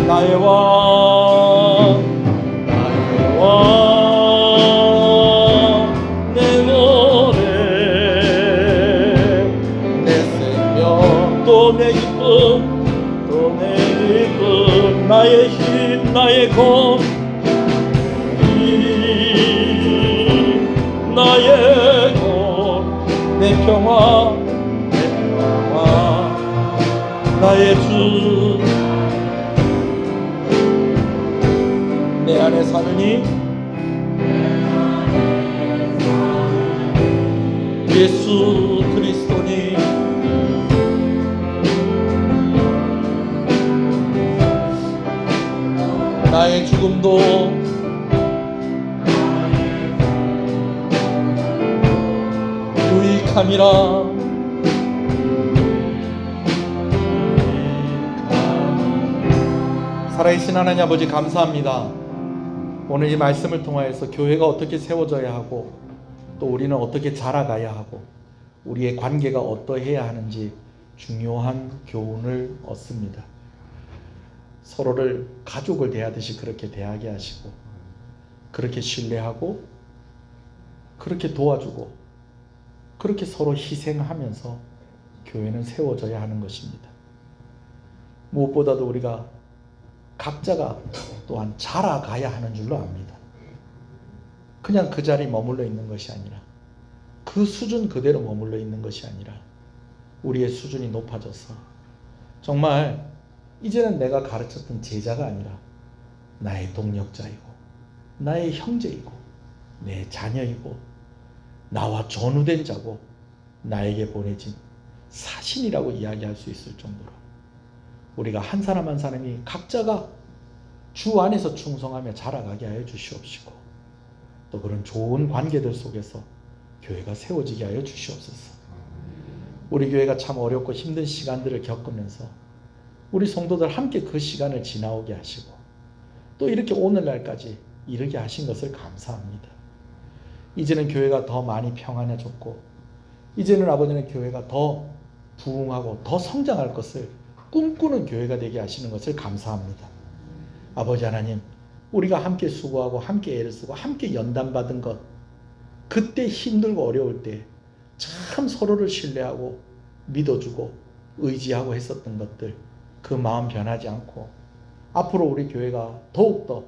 나의 왕 나의 왕 내 노래 내 생명 또 내 기쁨 또 내 기쁨 나의 힘 나의 것 나의 것 내 평화 나의 주 내 안에 사느니 예수 그리스도니 나의 죽음도 유익함이라. 살아계신 하나님 아버지, 감사합니다. 오늘 이 말씀을 통하여서 교회가 어떻게 세워져야 하고 또 우리는 어떻게 자라가야 하고 우리의 관계가 어떠해야 하는지 중요한 교훈을 얻습니다. 서로를 가족을 대하듯이 그렇게 대하게 하시고 그렇게 신뢰하고 그렇게 도와주고 그렇게 서로 희생하면서 교회는 세워져야 하는 것입니다. 무엇보다도 우리가 각자가 또한 자라가야 하는 줄로 압니다. 그냥 그 자리에 머물러 있는 것이 아니라 그 수준 그대로 머물러 있는 것이 아니라 우리의 수준이 높아져서 정말 이제는 내가 가르쳤던 제자가 아니라 나의 동력자이고 나의 형제이고 내 자녀이고 나와 전우된 자고 나에게 보내진 사신이라고 이야기할 수 있을 정도로 우리가 한 사람 한 사람이 각자가 주 안에서 충성하며 자라가게 하여 주시옵시고 또 그런 좋은 관계들 속에서 교회가 세워지게 하여 주시옵소서. 우리 교회가 참 어렵고 힘든 시간들을 겪으면서 우리 성도들 함께 그 시간을 지나오게 하시고 또 이렇게 오늘날까지 이르게 하신 것을 감사합니다. 이제는 교회가 더 많이 평안해졌고 이제는 아버지는 교회가 더 부흥하고 더 성장할 것을 꿈꾸는 교회가 되게 하시는 것을 감사합니다. 아버지 하나님, 우리가 함께 수고하고 함께 애를 쓰고 함께 연단받은 것, 그때 힘들고 어려울 때 참 서로를 신뢰하고 믿어주고 의지하고 했었던 것들, 그 마음 변하지 않고 앞으로 우리 교회가 더욱더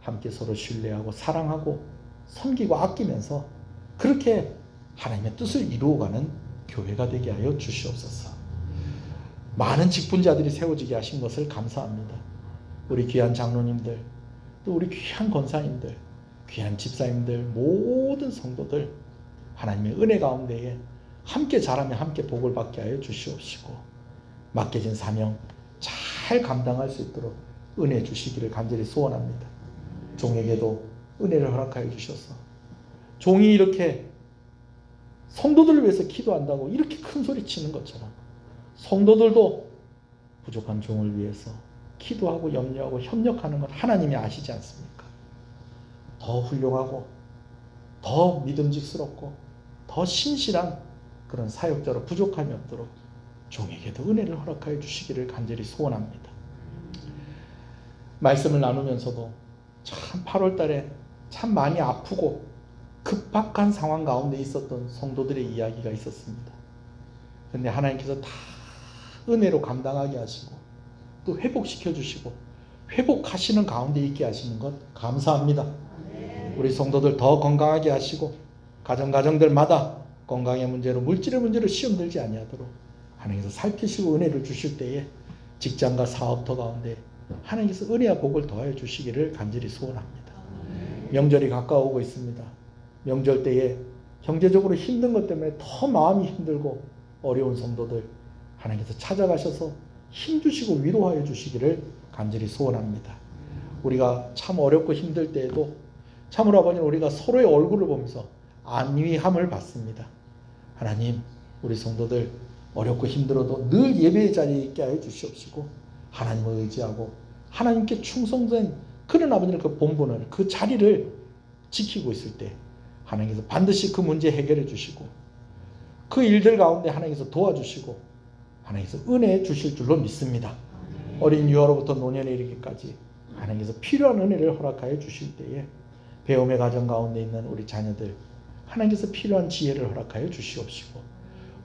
함께 서로 신뢰하고 사랑하고 섬기고 아끼면서 그렇게 하나님의 뜻을 이루어가는 교회가 되게 하여 주시옵소서. 많은 직분자들이 세워지게 하신 것을 감사합니다. 우리 귀한 장로님들, 또 우리 귀한 권사님들, 귀한 집사님들, 모든 성도들 하나님의 은혜 가운데에 함께 자라며 함께 복을 받게 하여 주시옵시고 맡겨진 사명 잘 감당할 수 있도록 은혜 주시기를 간절히 소원합니다. 종에게도 은혜를 허락하여 주셔서 종이 이렇게 성도들을 위해서 기도한다고 이렇게 큰 소리 치는 것처럼 성도들도 부족한 종을 위해서 기도하고 염려하고 협력하는 것 하나님이 아시지 않습니까? 더 훌륭하고 더 믿음직스럽고 더 신실한 그런 사역자로 부족함이 없도록 종에게도 은혜를 허락하여 주시기를 간절히 소원합니다. 말씀을 나누면서도 참 8월 달에 참 많이 아프고 급박한 상황 가운데 있었던 성도들의 이야기가 있었습니다. 그런데 하나님께서 다 은혜로 감당하게 하시고 또 회복시켜 주시고 회복하시는 가운데 있게 하시는 것 감사합니다. 우리 성도들 더 건강하게 하시고 가정들마다 건강의 문제로 물질의 문제로 시험 들지 아니하도록 하나님께서 살피시고 은혜를 주실 때에 직장과 사업터 가운데 하나님께서 은혜와 복을 더하여 주시기를 간절히 소원합니다. 명절이 가까워오고 있습니다. 명절 때에 경제적으로 힘든 것 때문에 더 마음이 힘들고 어려운 성도들 하나님께서 찾아가셔서 힘주시고 위로하여 주시기를 간절히 소원합니다. 우리가 참 어렵고 힘들 때에도 참으로 아버님 우리가 서로의 얼굴을 보면서 안위함을 받습니다. 하나님 우리 성도들 어렵고 힘들어도 늘 예배의 자리에 있게 하여 주시옵시고 하나님을 의지하고 하나님께 충성된 그런 아버지의 그 본분을 그 자리를 지키고 있을 때 하나님께서 반드시 그 문제 해결해 주시고 그 일들 가운데 하나님께서 도와주시고 하나님께서 은혜 주실 줄로 믿습니다. 어린 유아로부터 노년에 이르기까지 하나님께서 필요한 은혜를 허락하여 주실 때에 배움의 과정 가운데 있는 우리 자녀들 하나님께서 필요한 지혜를 허락하여 주시옵시고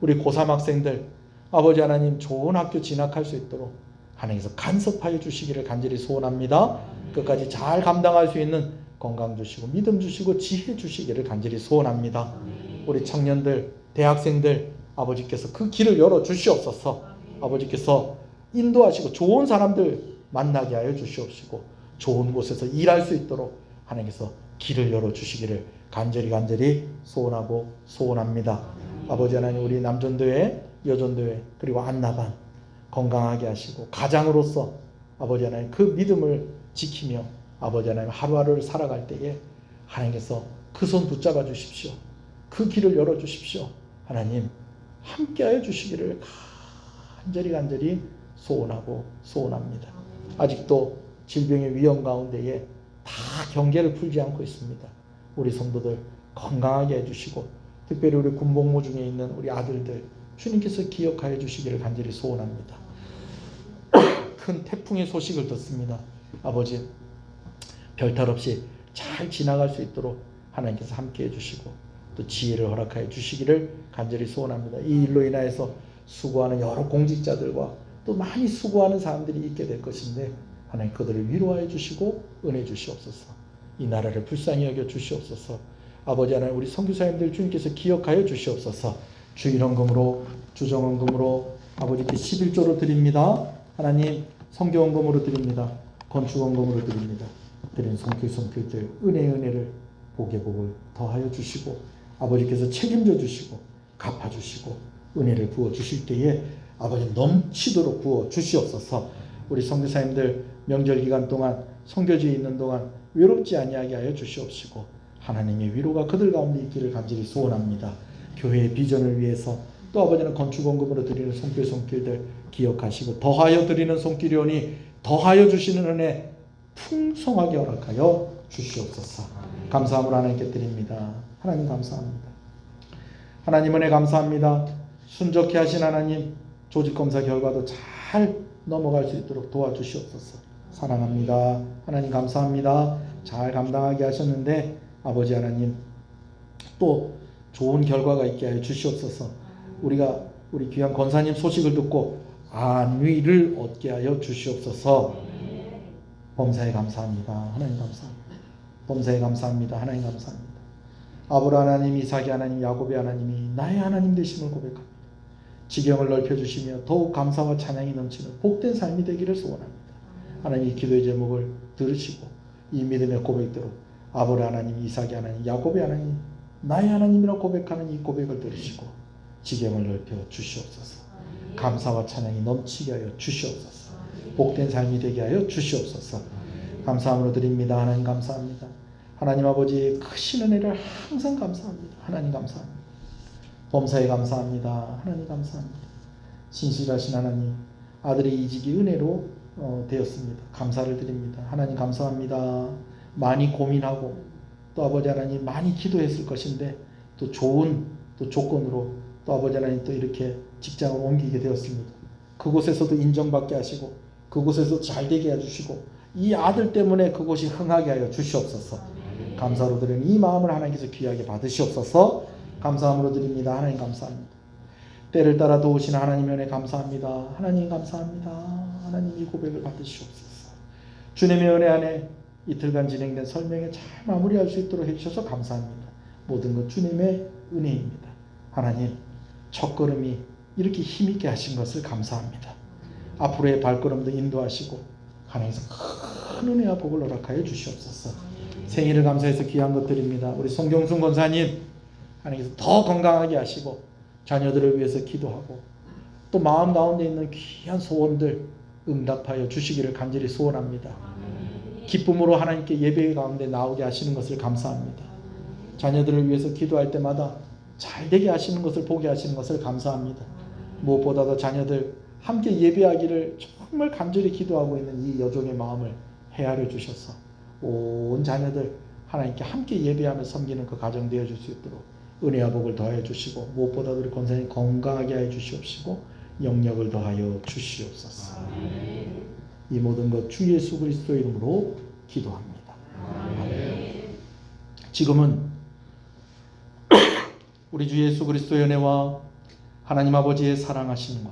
우리 고3 학생들 아버지 하나님 좋은 학교 진학할 수 있도록 하나님께서 간섭하여 주시기를 간절히 소원합니다. 끝까지 잘 감당할 수 있는 건강 주시고 믿음 주시고 지혜 주시기를 간절히 소원합니다. 우리 청년들 대학생들 아버지께서 그 길을 열어 주시옵소서. 아버지께서 인도하시고 좋은 사람들 만나게 하여 주시옵시고 좋은 곳에서 일할 수 있도록 하나님께서 길을 열어 주시기를 간절히 소원하고 소원합니다. 아버지 하나님 우리 남전도회 여전도회 그리고 안나반 건강하게 하시고 가장으로서 아버지 하나님 그 믿음을 지키며 아버지 하나님 하루하루를 살아갈 때에 하나님께서 그 손 붙잡아 주십시오. 그 길을 열어 주십시오. 하나님 함께하여 주시기를 간절히 소원하고 소원합니다. 아직도 질병의 위험 가운데에 다 경계를 풀지 않고 있습니다. 우리 성도들 건강하게 해주시고 특별히 우리 군복무 중에 있는 우리 아들들 주님께서 기억하여 주시기를 간절히 소원합니다. 큰 태풍의 소식을 듣습니다. 아버지 별탈 없이 잘 지나갈 수 있도록 하나님께서 함께 해주시고 또 지혜를 허락하여 주시기를 간절히 소원합니다. 이 일로 인하여서 수고하는 여러 공직자들과 또 많이 수고하는 사람들이 있게 될 것인데 하나님 그들을 위로하여 주시고 은혜 주시옵소서. 이 나라를 불쌍히 여겨 주시옵소서. 아버지 하나님 우리 선교사님들 주님께서 기억하여 주시옵소서. 주일헌금으로 주정헌금으로 아버지께 11조로 드립니다. 하나님 성교헌금으로 드립니다. 건축헌금으로 드립니다. 드린 손길들 은혜를 복의 복을 더하여 주시고 아버지께서 책임져 주시고 갚아주시고 은혜를 부어 주실 때에 아버지 넘치도록 부어 주시옵소서. 우리 선교사님들 명절 기간 동안 선교지에 있는 동안 외롭지 아니하게 하여 주시옵시고 하나님의 위로가 그들 가운데 있기를 간절히 소원합니다. 교회의 비전을 위해서 또 아버지는 건축원금으로 드리는 손길들 기억하시고 더하여 드리는 손길이오니 더하여 주시는 은혜 풍성하게 허락하여 주시옵소서. 감사함을 하나님께 드립니다. 하나님 감사합니다. 하나님 은혜 감사합니다. 순적해 하신 하나님 조직검사 결과도 잘 넘어갈 수 있도록 도와주시옵소서. 사랑합니다. 하나님 감사합니다. 잘 감당하게 하셨는데 아버지 하나님 또 좋은 결과가 있게 하여 주시옵소서. 우리가 우리 귀한 권사님 소식을 듣고 안위를 얻게 하여 주시옵소서. 범사에 감사합니다. 하나님 감사합니다. 범사에 감사합니다. 하나님 감사합니다. 아브라함 하나님, 이삭의 하나님, 야곱의 하나님이 나의 하나님 되심을 고백합니다. 지경을 넓혀주시며 더욱 감사와 찬양이 넘치는 복된 삶이 되기를 소원합니다. 하나님 이 기도의 제목을 들으시고 이 믿음의 고백대로 아브라함 하나님, 이삭의 하나님, 야곱의 하나님, 나의 하나님이라고 고백하는 이 고백을 들으시고 지경을 넓혀 주시옵소서. 감사와 찬양이 넘치게 하여 주시옵소서. 복된 삶이 되게 하여 주시옵소서. 감사함으로 드립니다. 하나님 감사합니다. 하나님 아버지의 크신 은혜를 항상 감사합니다. 하나님 감사합니다. 범사에 감사합니다. 하나님 감사합니다. 신실하신 하나님, 아들의 이직이 은혜로 되었습니다. 감사를 드립니다. 하나님 감사합니다. 많이 고민하고 또 아버지 하나님 많이 기도했을 것인데 또 좋은 또 조건으로 또 아버지 하나님 또 이렇게 직장을 옮기게 되었습니다. 그곳에서도 인정받게 하시고 그곳에서 잘되게 해주시고 이 아들 때문에 그곳이 흥하게 하여 주시옵소서. 감사로 드리는 이 마음을 하나님께서 귀하게 받으시옵소서. 감사함으로 드립니다. 하나님 감사합니다. 때를 따라 도우시는 하나님의 은혜 감사합니다. 하나님 감사합니다. 하나님 이 고백을 받으시옵소서. 주님의 은혜 안에 이틀간 진행된 설명에 잘 마무리할 수 있도록 해주셔서 감사합니다. 모든 것 주님의 은혜입니다. 하나님 첫걸음이 이렇게 힘있게 하신 것을 감사합니다. 앞으로의 발걸음도 인도하시고 하나님께서 큰 은혜와 복을 허락하여 주시옵소서. 생일을 감사해서 귀한 것 드립니다. 우리 송경순 권사님 하나님께서 더 건강하게 하시고 자녀들을 위해서 기도하고 또 마음 가운데 있는 귀한 소원들 응답하여 주시기를 간절히 소원합니다. 기쁨으로 하나님께 예배 가운데 나오게 하시는 것을 감사합니다. 자녀들을 위해서 기도할 때마다 잘되게 하시는 것을 보게 하시는 것을 감사합니다. 무엇보다도 자녀들 함께 예배하기를 정말 간절히 기도하고 있는 이 여종의 마음을 헤아려 주셔서 온 자녀들 하나님께 함께 예배하며 섬기는 그 가정 되어줄 수 있도록 은혜와 복을 더하여 주시고 무엇보다도 우리 권사님 건강하게 하여 주시옵시고 영력을 더하여 주시옵소서. 이 모든 것 주 예수 그리스도 이름으로 기도합니다. 아멘. 지금은 우리 주 예수 그리스도의 은혜와 하나님 아버지의 사랑하심과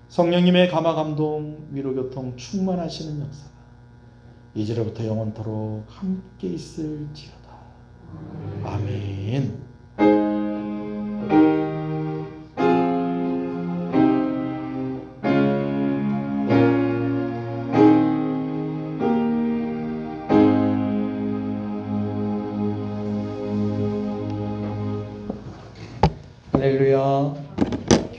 성령님의 감화 감동 위로 교통 충만하시는 역사가 이제로부터 영원토록 함께 있을지어다. 아멘.